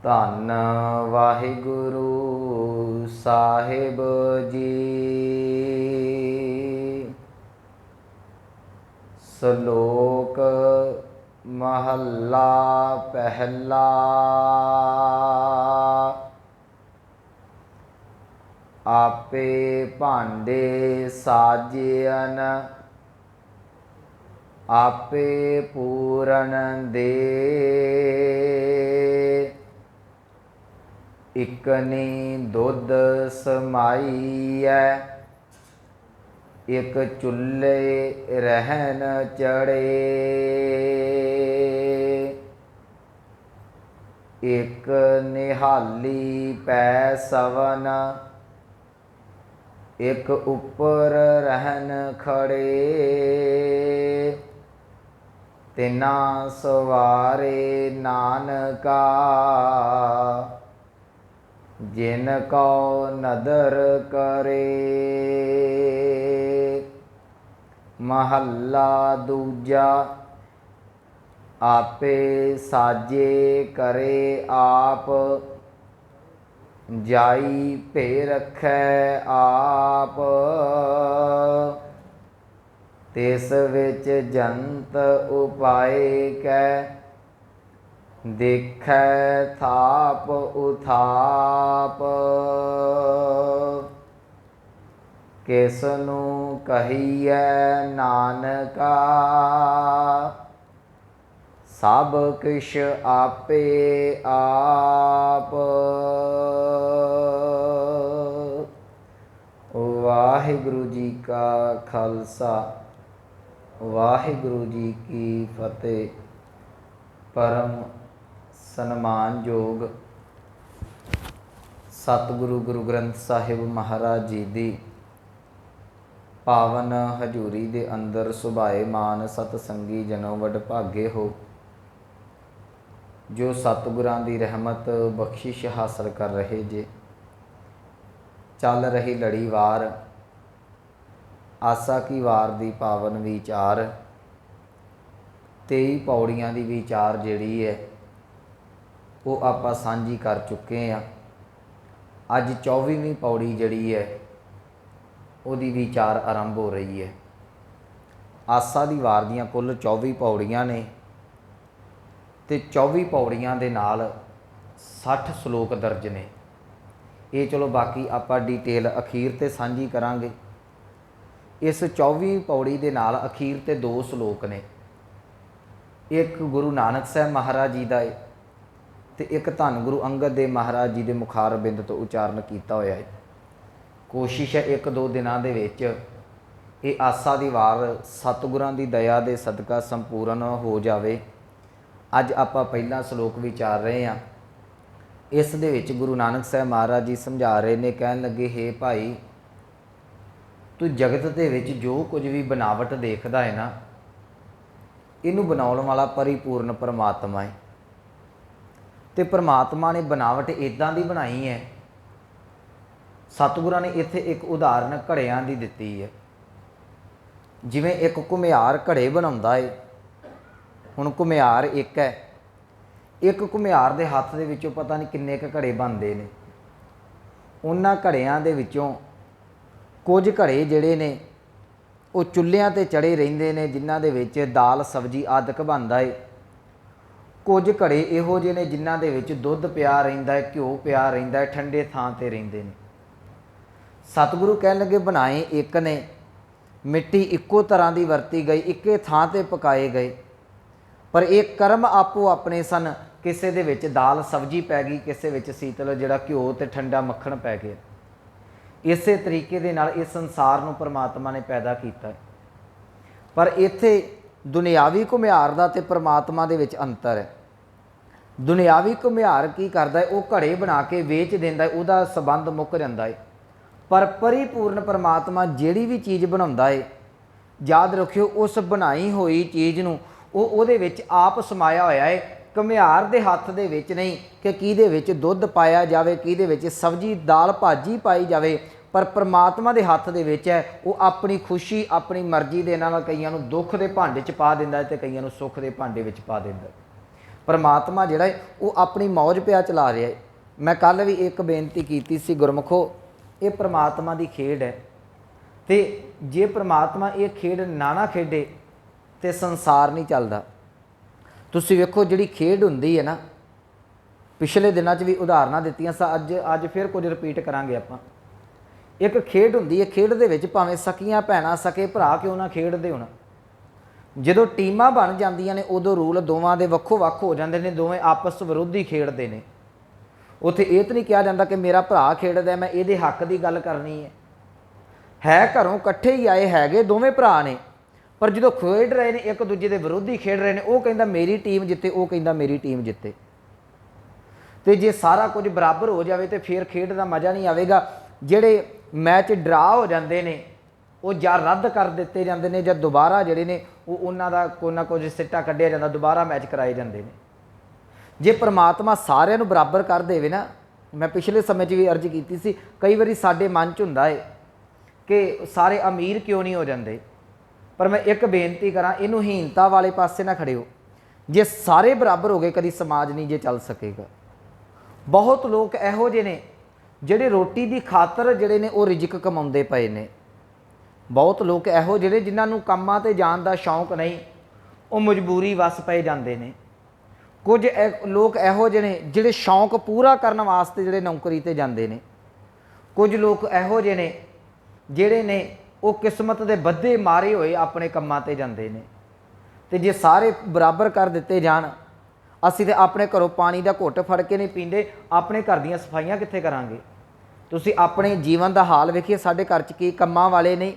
ਧੰਨ ਵਾਹਿਗੁਰੂ ਸਾਹਿਬ ਜੀ। ਸ਼ਲੋਕ ਮਹੱਲਾ ਪਹਿਲਾ। ਆਪੇ ਭਾਂਡੇ ਸਾਜਿਅਨ ਆਪੇ ਪੂਰਨ ਦੇ। ਇਕਨੀ ਦੁੱਧ ਸਮਾਈਐ ਇਕ ਚੁੱਲ੍ਹੇ ਰਹਿਣ ਚੜੇ। ਇਕ ਨਿਹਾਲੀ ਪੈ ਸਵਨ ਇਕ ਉੱਪਰ ਰਹਿਣ ਖੜੇ। ਤਿਨਾ ਸਵਾਰੇ ਨਾਨਕਾ ਜਿਨ ਕਉ ਨਦਰ ਕਰੇ। ਮਹੱਲਾ ਦੂਜਾ। ਆਪੇ ਸਾਜੇ ਕਰੇ ਆਪ ਜਾਈ ਭੇ ਰਖੈ ਆਪ। ਤਿਸ ਵਿੱਚ ਜੰਤ ਉਪਾਏ ਕੈ ਦੇਖੈ ਥਾਪ ਉਥਾਪ। ਕਿਸ ਨੂੰ ਕਹੀਐ ਨਾਨਕਾ ਸਭ ਕਿਛ ਆਪੇ ਆਪ। ਵਾਹਿਗੁਰੂ ਜੀ ਕਾ ਖਾਲਸਾ ਵਾਹਿਗੁਰੂ ਜੀ ਕੀ ਫਤਿਹ। ਪਰਮ ਸਨਮਾਨਯੋਗ ਸਤਿਗੁਰੂ ਗੁਰੂ ਗ੍ਰੰਥ ਸਾਹਿਬ ਮਹਾਰਾਜ ਜੀ ਦੀ ਪਾਵਨ ਹਜ਼ੂਰੀ ਦੇ ਅੰਦਰ ਸੁਭਾਏਮਾਨ ਸਤਸੰਗੀ ਜਨੋ ਵਡਭਾਗੇ ਹੋ, ਜੋ ਸਤਿਗੁਰਾਂ ਦੀ ਰਹਿਮਤ ਬਖਸ਼ਿਸ਼ ਹਾਸਲ ਕਰ ਰਹੇ ਜੇ। ਚੱਲ ਰਹੀ ਲੜੀਵਾਰ ਆਸਾ ਕੀ ਵਾਰ ਦੀ ਪਾਵਨ ਵਿਚਾਰ 23 ਪੌੜੀਆਂ ਦੀ ਵਿਚਾਰ ਜਿਹੜੀ ਹੈ ਉਹ ਆਪਾਂ ਸਾਂਝੀ ਕਰ ਚੁੱਕੇ ਹਾਂ। ਅੱਜ 24ਵੀਂ ਪੌੜੀ ਜਿਹੜੀ ਹੈ ਉਹਦੀ ਵਿਚਾਰ ਆਰੰਭ ਹੋ ਰਹੀ ਹੈ। ਆਸਾ ਦੀ ਵਾਰ ਦੀਆਂ ਕੁੱਲ 24 ਪੌੜੀਆਂ ਨੇ ਤੇ 24 ਪੌੜੀਆਂ ਦੇ ਨਾਲ 60 ਸ਼ਲੋਕ ਦਰਜ ਨੇ। ਇਹ ਚਲੋ ਬਾਕੀ ਆਪਾਂ ਡਿਟੇਲ ਅਖੀਰ ਤੇ ਸਾਂਝੀ ਕਰਾਂਗੇ। ਇਸ 24ਵੀਂ ਪੌੜੀ ਦੇ ਨਾਲ ਅਖੀਰ ਤੇ 2 ਸ਼ਲੋਕ ਨੇ। ਇੱਕ ਗੁਰੂ ਨਾਨਕ ਸਾਹਿਬ ਮਹਾਰਾਜ ਜੀ ਦਾ ਹੈ ਤੇ ਇੱਕ ਧੰਨ ਗੁਰੂ ਅੰਗਦ ਦੇਵ ਮਹਾਰਾਜ ਜੀ ਦੇ ਮੁਖਾਰ ਬਿੰਦ ਤੋਂ ਉਚਾਰਨ ਕੀਤਾ ਹੋਇਆ ਹੈ। ਕੋਸ਼ਿਸ਼ ਹੈ 1-2 ਦਿਨਾਂ ਦੇ ਵਿੱਚ ਇਹ ਆਸਾ ਦੀ ਵਾਰ ਸਤਿਗੁਰਾਂ ਦੀ ਦਇਆ ਦੇ ਸਦਕਾ ਸੰਪੂਰਨ ਹੋ ਜਾਵੇ। ਅੱਜ ਆਪਾਂ ਪਹਿਲਾ ਸ਼ਲੋਕ ਵਿਚਾਰ ਰਹੇ ਹਾਂ। ਇਸ ਦੇ ਵਿੱਚ ਗੁਰੂ ਨਾਨਕ ਸਾਹਿਬ ਮਹਾਰਾਜ ਜੀ ਸਮਝਾ ਰਹੇ ਨੇ। ਕਹਿਣ ਲੱਗੇ, ਹੇ ਭਾਈ, ਤੂੰ ਜਗਤ ਦੇ ਵਿੱਚ ਜੋ ਕੁਝ ਵੀ ਬਨਾਵਟ ਦੇਖਦਾ ਹੈ ਨਾ, ਇਹਨੂੰ ਬਣਾਉਣ ਵਾਲਾ ਪਰਿਪੂਰਨ ਪਰਮਾਤਮਾ ਹੈ। ਤੇ ਪਰਮਾਤਮਾ ਨੇ ਬਨਾਵਟ ਇੱਦਾਂ ਦੀ ਬਣਾਈ ਹੈ। ਸਤਿਗੁਰਾਂ ਨੇ ਇੱਥੇ ਇੱਕ ਉਦਾਹਰਨ ਘੜਿਆਂ ਦੀ ਦਿੱਤੀ ਹੈ। ਜਿਵੇਂ ਇੱਕ ਘੁਮਿਆਰ ਘੜੇ ਬਣਾਉਂਦਾ ਹੈ। ਹੁਣ ਘੁਮਿਆਰ ਇੱਕ ਹੈ, ਇੱਕ ਘੁਮਿਆਰ ਦੇ ਹੱਥ ਦੇ ਵਿੱਚੋਂ ਪਤਾ ਨਹੀਂ ਕਿੰਨੇ ਕੁ ਘੜੇ ਬਣਦੇ ਨੇ। ਉਹਨਾਂ ਘੜਿਆਂ ਦੇ ਵਿੱਚੋਂ ਕੁਝ ਘੜੇ ਜਿਹੜੇ ਨੇ ਉਹ ਚੁੱਲ੍ਹਿਆਂ 'ਤੇ ਚੜ੍ਹੇ ਰਹਿੰਦੇ ਨੇ, ਜਿਨ੍ਹਾਂ ਦੇ ਵਿੱਚ ਦਾਲ ਸਬਜ਼ੀ ਆਦਿਕ ਬਣਦਾ ਹੈ। ਕੁਝ ਘੜੇ ਇਹੋ ਜਿਹੇ ਨੇ ਜਿਨ੍ਹਾਂ ਦੇ ਵਿੱਚ ਦੁੱਧ ਪਿਆ ਰਹਿੰਦਾ ਹੈ, ਘਿਓ ਪਿਆ ਰਹਿੰਦਾ ਹੈ, ਠੰਡੇ ਥਾਂ 'ਤੇ ਰਹਿੰਦੇ ਨੇ। ਸਤਿਗੁਰੂ ਕਹਿਣ ਲੱਗੇ, ਬਣਾਏ ਇੱਕ ਨੇ, ਮਿੱਟੀ ਇੱਕੋ ਤਰ੍ਹਾਂ ਦੀ ਵਰਤੀ ਗਈ, ਇੱਕੇ ਥਾਂ 'ਤੇ ਪਕਾਏ ਗਏ, ਪਰ ਇਹ ਕਰਮ ਆਪੋ ਆਪਣੇ ਸਨ। ਕਿਸੇ ਦੇ ਵਿੱਚ ਦਾਲ ਸਬਜ਼ੀ ਪੈ ਗਈ, ਕਿਸੇ ਵਿੱਚ ਸੀਤਲ ਜਿਹੜਾ ਘਿਓ ਅਤੇ ਠੰਡਾ ਮੱਖਣ ਪੈ ਗਿਆ। ਇਸੇ ਤਰੀਕੇ ਦੇ ਨਾਲ ਇਸ ਸੰਸਾਰ ਨੂੰ ਪਰਮਾਤਮਾ ਨੇ ਪੈਦਾ ਕੀਤਾ। ਪਰ ਇੱਥੇ ਦੁਨਿਆਵੀ ਘੁਮਿਆਰ ਦਾ ਅਤੇ ਪਰਮਾਤਮਾ ਦੇ ਵਿੱਚ ਅੰਤਰ ਹੈ। ਦੁਨਿਆਵੀ ਘੁਮਿਆਰ ਕੀ ਕਰਦਾ ਹੈ? ਉਹ ਘੜੇ ਬਣਾ ਕੇ ਵੇਚ ਦਿੰਦਾ ਹੈ, ਉਹਦਾ ਸੰਬੰਧ ਮੁੱਕ ਜਾਂਦਾ ਹੈ। ਪਰ ਪਰਿਪੂਰਨ ਪਰਮਾਤਮਾ ਜਿਹੜੀ ਵੀ ਚੀਜ਼ ਬਣਾਉਂਦਾ ਹੈ, ਯਾਦ ਰੱਖਿਓ, ਉਸ ਬਣਾਈ ਹੋਈ ਚੀਜ਼ ਨੂੰ ਉਹ ਉਹਦੇ ਵਿੱਚ ਆਪ ਸਮਾਇਆ ਹੋਇਆ ਹੈ। ਘੁਮਿਆਰ ਦੇ ਹੱਥ ਦੇ ਵਿੱਚ ਨਹੀਂ ਕਿ ਕਿਹਦੇ ਵਿੱਚ ਦੁੱਧ ਪਾਇਆ ਜਾਵੇ, ਕਿਹਦੇ ਵਿੱਚ ਸਬਜ਼ੀ ਦਾਲ ਭਾਜੀ ਪਾਈ ਜਾਵੇ, ਪਰ ਪਰਮਾਤਮਾ ਦੇ ਹੱਥ ਦੇ ਵਿੱਚ ਹੈ। ਉਹ ਆਪਣੀ ਖੁਸ਼ੀ ਆਪਣੀ ਮਰਜ਼ੀ ਦੇ ਨਾਲ ਕਈਆਂ ਨੂੰ ਦੁੱਖ ਦੇ ਭਾਂਡੇ 'ਚ ਪਾ ਦਿੰਦਾ ਹੈ ਤੇ ਕਈਆਂ ਨੂੰ ਸੁੱਖ ਦੇ ਭਾਂਡੇ ਵਿੱਚ ਪਾ ਦਿੰਦਾ। परमात्मा जिहड़ा है वो अपनी मौज पिया चला रहा है। मैं कल भी एक बेनती की सी, गुरमुखो ये परमात्मा की खेड है, तो जे परमात्मा ये खेड ना खेडे तो संसार नहीं चलता। तुसीं वेखो जिहड़ी खेड हुंदी है ना, पिछले दिनों भी उदाहरणा दित्तियां सा, अज फिर कुछ रिपीट करांगे आपां। एक खेड हुंदी है, खेड दे विच भावें सकियां भैणां सके भरा क्यों ना खेडदे होण, जदों टीमां बन जांदियां ने उदों रूल दोवां दे वक्खो वक्ख हो जांदे ने, दोवें आपस विरोधी खेडदे ने। उत्थे ये तो नहीं कहा जाता कि मेरा भरा खेडदा मैं इहदे हक की गल करनी है घरों कट्ठे ही आए हैगे दोवें भरा ने, पर जो खेड रहे हैं एक दूजे के विरोधी खेड रहे हैं, वो कहता मेरी टीम जिते, वो कहता मेरी टीम जिते। तो जे सारा कुछ बराबर हो जाए तो फिर खेड का मज़ा नहीं आएगा। जिहड़े मैच ड्रा हो जाते हैं वो या रद्द कर दिते जाते हैं, ਜਾਂ दोबारा जिहड़े ने वो उन्हां दा कोई ना कुछ सिट्टा कढ़िया जाता, दोबारा मैच कराए जाते हैं। जे परमात्मा सारिਆਂ ਨੂੰ बराबर कर देवे ना, मैं पिछले समय भी अर्ज की सी, कई बारी साडे मन च हुंदा है कि सारे अमीर क्यों नहीं हो जाते, पर मैं एक बेनती करा, इनू हीनता वाले पासे ना खड़े हो। जे सारे बराबर हो गए कभी समाज नहीं जे चल सकेगा। बहुत लोग इहो जे ने ਜਿਹੜੇ रोटी की खातर ਜਿਹੜੇ ने वो रिजक कमाਉਂਦੇ ਪਏ ਨੇ। बहुत लोग इहो ਜਿਹੜੇ जिन्हां ਨੂੰ ਕੰਮਾਂ ਤੇ ਜਾਣ ਦਾ शौक नहीं, वो मजबूरी वस पए ਜਾਂਦੇ ਨੇ। कुछ लोग इहो ਜਿਹੇ ਨੇ ਜਿਹੜੇ शौक पूरा करने वास्ते ਜਿਹੜੇ नौकरी ते ਜਾਂਦੇ ਨੇ। कुछ लोग इहो ਜਿਹੇ ਨੇ ਜਿਹੜੇ ने वो किस्मत के बद्धे मारे हुए अपने ਕੰਮਾਂ ਤੇ ਜਾਂਦੇ ਨੇ। ਤੇ जे सारे बराबर कर दिते जाण, ਅਸੀਂ तो अपने घरों पानी का घुट फड़ के नहीं पींदे, अपने घर ਦੀਆਂ सफाइयां कित्थे करांगे। ਤੁਸੀਂ अपने जीवन का हाल वेखिए, साडे घर च की ਕੰਮਾਂ वाले नहीं,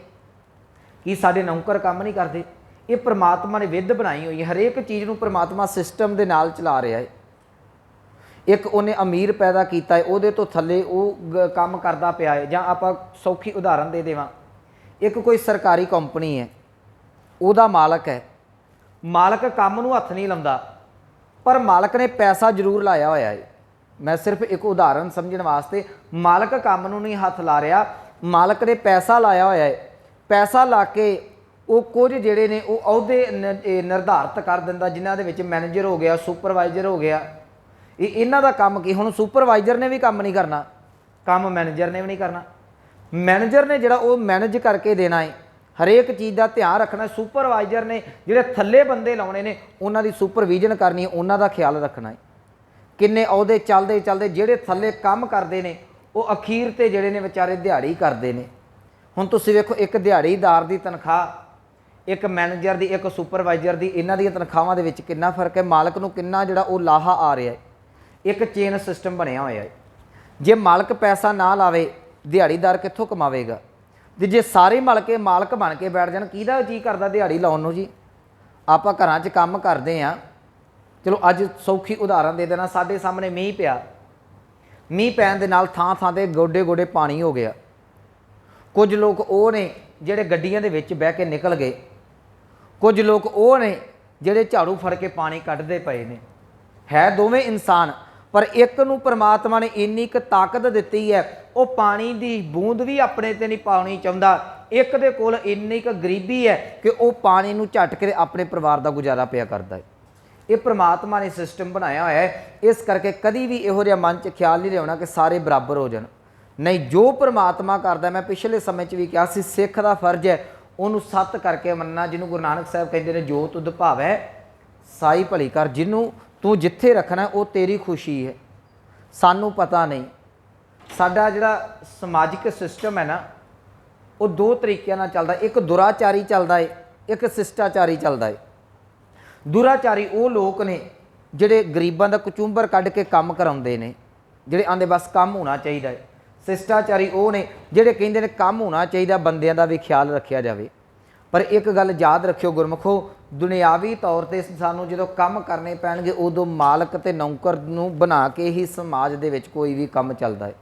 की साडे नौकर काम नहीं करते। ये परमात्मा ने विध बनाई हुई है, हरेक चीज़ को परमात्मा सिस्टम के नाल चला रहा है। एक उन्हें अमीर पैदा किया है, उहदे तो थले वो काम करता पिया है। जां आपां सौखी उदाहरण दे देवां, एक कोई सरकारी कंपनी है, उहदा मालक है, मालक काम नूं हत्थ नहीं लाउंदा, पर मालक ने पैसा जरूर लाया होया है। मैं सिर्फ एक उदाहरण समझण वास्ते, मालक काम नूं नहीं हत्थ ला रहा, मालक ने पैसा लाया होया है। पैसा ला के वो कुछ जिहड़े ने वो अहुदे निर्धारित कर दिंदा, जिन्हां दे विच मैनेजर हो गया, सुपरवाइजर हो गया। इन्हां दा काम की, हुण सुपरवाइजर ने भी काम नहीं करना, काम मैनेजर ने भी नहीं करना। मैनेजर ने जिहड़ा वो मैनेज करके देना है, हरेक चीज़ का ध्यान रखना। सुपरवाइजर ने जिहड़े थल्ले बंदे लाने ने, उन्हां दी सुपरविजन करनी है, उन्हां दा ख्याल रखना है। किन्ने अहुदे चलते चलते जिहड़े थल्ले काम करते हैं वो अखीर ते जिहड़े ने विचारे दिहाड़ी करते हैं। हुण तुसीं वेखो, एक दिहाड़ीदार की तनख्वाह, एक मैनेजर की, एक सुपरवाइजर की, इन्हां दी तनख्वाहां दे विच कितना फर्क है, मालक नूं कितना जिहड़ा वो लाहा आ रहा है। एक चेन सिस्टम बनिया होया है। जे मालक पैसा ना लावे, दिहाड़ीदार कित्थों कमावेगा। ते जे सारे मालक बन के बैठ जाण, किहदा जी करदा दिहाड़ी लाउण नूं जी। आपां घरां च काम करदे आ, चलो अज सौखी उदाहरण दे देना, साडे सामने मीह पिया, मीह पैण दे नाल थां थां ते गोडे गोडे पानी हो गया। कुछ लोग वो ने जिहड़े गड्डियां दे विच बह के निकल गए, कुछ लोग वो ने जिहड़े झाड़ू फड़ के पानी कढदे पए ने। है दोवें इंसान, पर एक नूं परमात्मा ने इन्नी क ताकत दित्ती है, वो पानी की बूंद भी अपने ते नहीं पाउणी चाहुंदा। एक दे कोल इन्नी क गरीबी है कि वो पानी नूं झट के अपने परिवार का गुजारा पिया करदा है। ये परमात्मा ने सिस्टम बनाया होया है। इस करके कभी भी इहो जिहा मन च ख्याल नहीं लियाउणा कि सारे बराबर हो जाण। नहीं, जो परमात्मा करदा, मैं पिछले समय च भी कहा सी, सिख का फर्ज है उन्होंने सत्य करके मनना। जिन्होंने गुरु नानक साहब कहते हैं, जो तुद भावै साई भली कर, जिन्हों तू जिथे रखना है वो तेरी खुशी है। सानू पता नहीं, साडा जिहड़ा समाजिक सिस्टम है ना, वो दो तरीक़े नाल चलदा। एक दुराचारी चलदा है, एक शिष्टाचारी चलदा है। दुराचारी वो लोग ने जिहड़े गरीबां दा कचूंबर कढ के काम कराउंदे ने, जिहड़े आंदे बस काम होना चाहिए। शिष्टाचारी वो ने जिहड़े कहिंदे ने काम होना चाहिए, बंदियां दा भी ख्याल रखिया जावे। पर एक गल याद रखियो गुरमुखो, दुनियावी तौर पर सानू जो काम करने पैणगे, उदों मालक ते नौकर नूं बना के ही समाज दे विच कोई भी काम चलदा है।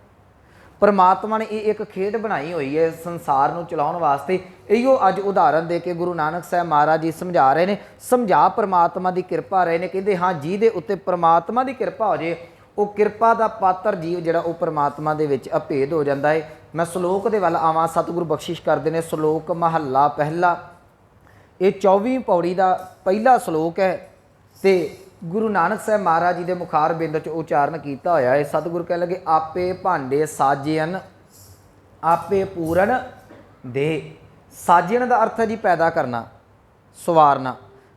परमात्मा ने ये एक खेड बनाई हुई है संसार नूं चलाउण वास्ते। इहो अज उदाहरण दे के गुरु नानक साहब महाराज जी समझा रहे ने, समझा परमात्मा की कृपा रहे ने। कहते हाँ, जिहदे उत्ते परमात्मा की कृपा हो जाए, वो कृपा का पात्र जीव जिहड़ा वो परमात्मा दे विच अभेद हो जाता है। मैं सलोक दे वल आवां, सतगुरु बख्शिश करते हैं। सलोक महला पहला, ये 24वीं पौड़ी का पहला सलोक है। तो ਗੁਰੂ ਨਾਨਕ ਸਾਹਿਬ ਮਹਾਰਾਜ ਜੀ ਦੇ ਮੁਖਾਰ ਬਿੰਦ 'ਚ ਉਚਾਰਨ ਕੀਤਾ ਹੋਇਆ ਹੈ। ਸਤਿਗੁਰੂ ਕਹਿ ਲਗੇ ਆਪੇ ਭਾਂਡੇ ਸਾਜਿਅਨ ਆਪੇ ਪੂਰਨ ਦੇ। ਸਾਜਿਅਨ ਦਾ ਅਰਥ ਹੈ ਜੀ ਪੈਦਾ ਕਰਨਾ, ਸਵਾਰਨਾ।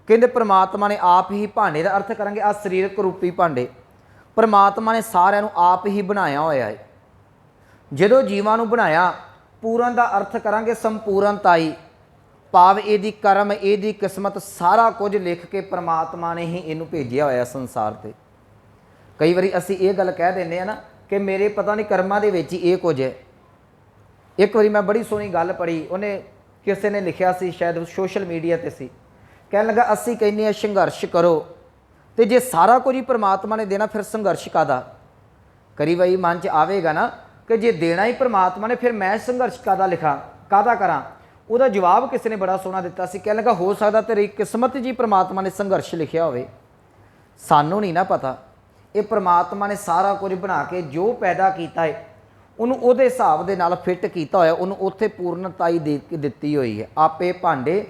ਕਹਿੰਦੇ ਪ੍ਰਮਾਤਮਾ ਨੇ ਆਪ ਹੀ, ਭਾਂਡੇ ਦਾ ਅਰਥ ਕਰਾਂਗੇ ਆ ਸਰੀਰਕ ਰੂਪੀ ਭਾਂਡੇ, ਪ੍ਰਮਾਤਮਾ ਨੇ ਸਾਰਿਆਂ ਨੂੰ ਆਪ ਹੀ ਬਣਾਇਆ ਹੋਇਆ ਹੈ। ਜਦੋਂ ਜੀਵਾਂ ਨੂੰ ਬਣਾਇਆ, ਪੂਰਨ ਦਾ ਅਰਥ ਕਰਾਂਗੇ ਸੰਪੂਰਨਤਾਈ, ਭਾਵ ਇਹਦੀ ਕਰਮ, ਇਹਦੀ ਕਿਸਮਤ, ਸਾਰਾ ਕੁਝ ਲਿਖ ਕੇ ਪ੍ਰਮਾਤਮਾ ਨੇ ਹੀ ਇਹਨੂੰ ਭੇਜਿਆ ਹੋਇਆ ਸੰਸਾਰ 'ਤੇ। ਕਈ ਵਾਰੀ ਅਸੀਂ ਇਹ ਗੱਲ ਕਹਿ ਦਿੰਦੇ ਹਾਂ ਨਾ ਕਿ ਮੇਰੇ ਪਤਾ ਨਹੀਂ ਕਰਮਾਂ ਦੇ ਵਿੱਚ ਹੀ ਇਹ ਕੁਝ ਹੈ। ਇੱਕ ਵਾਰੀ ਮੈਂ ਬੜੀ ਸੋਹਣੀ ਗੱਲ ਪੜ੍ਹੀ, ਉਹਨੇ ਕਿਸੇ ਨੇ ਲਿਖਿਆ ਸੀ, ਸ਼ਾਇਦ ਸੋਸ਼ਲ ਮੀਡੀਆ 'ਤੇ ਸੀ, ਕਹਿਣ ਲੱਗਾ ਅਸੀਂ ਕਹਿੰਦੇ ਹਾਂ ਸੰਘਰਸ਼ ਕਰੋ, ਤੇ ਜੇ ਸਾਰਾ ਕੁਝ ਹੀ ਪ੍ਰਮਾਤਮਾ ਨੇ ਦੇਣਾ ਫਿਰ ਸੰਘਰਸ਼ ਕਾਹਦਾ। ਕਰੀ ਵਾਰੀ ਮਨ 'ਚ ਆਵੇਗਾ ਨਾ ਕਿ ਜੇ ਦੇਣਾ ਹੀ ਪ੍ਰਮਾਤਮਾ ਨੇ ਫਿਰ ਮੈਂ ਸੰਘਰਸ਼ ਕਾਹਦਾ ਲਿਖਾਂ, ਕਾਹਦਾ ਕਰਾਂ। ਉਹਦਾ ਜਵਾਬ ਕਿਸੇ ਨੇ ਬੜਾ ਸੋਹਣਾ ਦਿੱਤਾ ਸੀ, ਕਹਿਣ ਲੱਗਾ ਹੋ ਸਕਦਾ ਤੇਰੀ ਕਿਸਮਤ ਜੀ ਪ੍ਰਮਾਤਮਾ ਨੇ ਸੰਘਰਸ਼ ਲਿਖਿਆ ਹੋਵੇ, ਸਾਨੂੰ ਨਹੀਂ ਨਾ ਪਤਾ। ਇਹ ਪ੍ਰਮਾਤਮਾ ਨੇ ਸਾਰਾ ਕੁਝ ਬਣਾ ਕੇ ਜੋ ਪੈਦਾ ਕੀਤਾ ਹੈ ਉਹਨੂੰ ਉਹਦੇ ਹਿਸਾਬ ਦੇ ਨਾਲ ਫਿੱਟ ਕੀਤਾ ਹੋਇਆ, ਉਹਨੂੰ ਉੱਥੇ ਪੂਰਨਤਾਈ ਦੇ ਕੇ ਦਿੱਤੀ ਹੋਈ ਹੈ। ਆਪੇ ਭਾਂਡੇ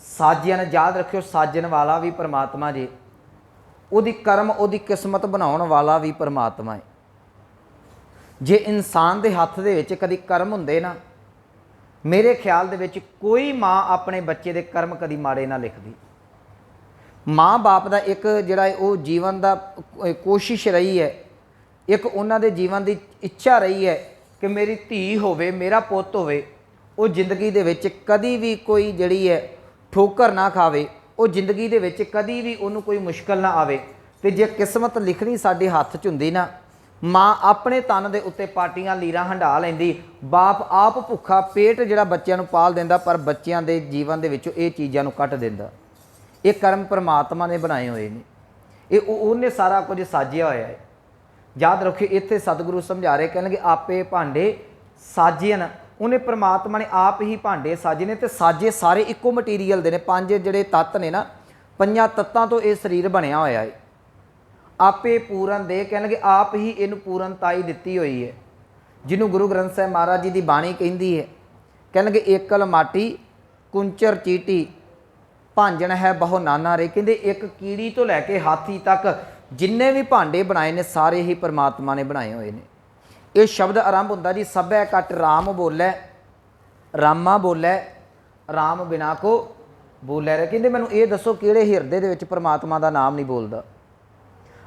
ਸਾਜਿਅਨ, ਯਾਦ ਰੱਖਿਓ ਸਾਜਣ ਵਾਲਾ ਵੀ ਪ੍ਰਮਾਤਮਾ ਜੀ, ਉਹਦੀ ਕਰਮ, ਉਹਦੀ ਕਿਸਮਤ ਬਣਾਉਣ ਵਾਲਾ ਵੀ ਪ੍ਰਮਾਤਮਾ ਹੈ। ਜੇ ਇਨਸਾਨ ਦੇ ਹੱਥ ਦੇ ਵਿੱਚ ਕਦੀ ਕਰਮ ਹੁੰਦੇ ਨਾ, ਮੇਰੇ ਖਿਆਲ ਦੇ ਵਿੱਚ ਕੋਈ ਮਾਂ ਆਪਣੇ ਬੱਚੇ ਦੇ ਕਰਮ ਕਦੀ ਮਾੜੇ ਨਾ ਲਿਖਦੀ। ਮਾਂ ਬਾਪ ਦਾ ਇੱਕ ਜਿਹੜਾ ਉਹ ਜੀਵਨ ਦਾ ਕੋਸ਼ਿਸ਼ ਰਹੀ ਹੈ, ਇੱਕ ਉਹਨਾਂ ਦੇ ਜੀਵਨ ਦੀ ਇੱਛਾ ਰਹੀ ਹੈ ਕਿ ਮੇਰੀ ਧੀ ਹੋਵੇ, ਮੇਰਾ ਪੁੱਤ ਹੋਵੇ, ਉਹ ਜ਼ਿੰਦਗੀ ਦੇ ਵਿੱਚ ਕਦੀ ਵੀ ਕੋਈ ਜਿਹੜੀ ਹੈ ਠੋਕਰ ਨਾ ਖਾਵੇ, ਉਹ ਜ਼ਿੰਦਗੀ ਦੇ ਵਿੱਚ ਕਦੀ ਵੀ ਉਹਨੂੰ ਕੋਈ ਮੁਸ਼ਕਲ ਨਾ ਆਵੇ। ਤੇ ਜੇ ਕਿਸਮਤ ਲਿਖਣੀ ਸਾਡੇ ਹੱਥ 'ਚ ਹੁੰਦੀ ਨਾ, ਮਾਂ ਆਪਣੇ ਤਨ ਦੇ ਉੱਤੇ ਪਾਟੀਆਂ ਲੀਰਾਂ ਹੰਢਾ ਲੈਂਦੀ, ਬਾਪ ਆਪ ਭੁੱਖਾ ਪੇਟ ਜਿਹੜਾ ਬੱਚਿਆਂ ਨੂੰ ਪਾਲ ਦਿੰਦਾ, ਪਰ ਬੱਚਿਆਂ ਦੇ ਜੀਵਨ ਦੇ ਵਿੱਚੋਂ ਇਹ ਚੀਜ਼ਾਂ ਨੂੰ ਕੱਟ ਦਿੰਦਾ। ਇਹ ਕਰਮ ਪਰਮਾਤਮਾ ਨੇ ਬਣਾਏ ਹੋਏ ਨੇ, ਇਹ ਉਹਨੇ ਸਾਰਾ ਕੁਝ ਸਾਜਿਆ ਹੋਇਆ ਹੈ। ਯਾਦ ਰੱਖਿਓ ਇੱਥੇ ਸਤਿਗੁਰੂ ਸਮਝਾ ਰਹੇ, ਕਹਿਣਗੇ ਆਪੇ ਭਾਂਡੇ ਸਾਜਿਅਨ, ਉਹਨੇ ਪ੍ਰਮਾਤਮਾ ਨੇ ਆਪ ਹੀ ਭਾਂਡੇ ਸਾਜੇ ਨੇ, ਤੇ ਸਾਜੇ ਸਾਰੇ ਇੱਕੋ ਮਟੀਰੀਅਲ ਦੇ ਨੇ। ਪੰਜ ਜਿਹੜੇ ਤੱਤ ਨੇ ਨਾ, ਪੰਜਾਂ ਤੱਤਾਂ ਤੋਂ ਇਹ ਸਰੀਰ ਬਣਿਆ ਹੋਇਆ ਹੈ। ਆਪੇ ਪੂਰਨ ਦੇ, ਕਹਿਣਗੇ ਆਪ ਹੀ ਇਹਨੂੰ ਪੂਰਨਤਾਈ ਦਿੱਤੀ ਹੋਈ ਹੈ, ਜਿਹਨੂੰ ਗੁਰੂ ਗ੍ਰੰਥ ਸਾਹਿਬ ਮਹਾਰਾਜ ਜੀ ਦੀ ਬਾਣੀ ਕਹਿੰਦੀ ਹੈ। ਕਹਿਣਗੇ ਏਕਲ ਮਾਟੀ ਕੁੰਚਰ ਚੀਟੀ ਭਾਂਜਣ ਹੈ ਬਹੁ ਨਾਨਾ ਰੇ। ਕਹਿੰਦੇ ਇੱਕ ਕੀੜੀ ਤੋਂ ਲੈ ਕੇ ਹਾਥੀ ਤੱਕ ਜਿੰਨੇ ਵੀ ਭਾਂਡੇ ਬਣਾਏ ਨੇ ਸਾਰੇ ਹੀ ਪਰਮਾਤਮਾ ਨੇ ਬਣਾਏ ਹੋਏ ਨੇ। ਇਹ ਸ਼ਬਦ ਆਰੰਭ ਹੁੰਦਾ ਜੀ ਸਭੈ ਘਟ ਰਾਮ ਬੋਲੇ, ਰਾਮਾ ਬੋਲੇ ਰਾਮ ਬਿਨਾ ਕੋ ਬੋਲੇ ਰੇ। ਕਹਿੰਦੇ ਮੈਨੂੰ ਇਹ ਦੱਸੋ ਕਿਹੜੇ ਹਿਰਦੇ ਦੇ ਵਿੱਚ ਪਰਮਾਤਮਾ ਦਾ ਨਾਮ ਨਹੀਂ ਬੋਲਦਾ।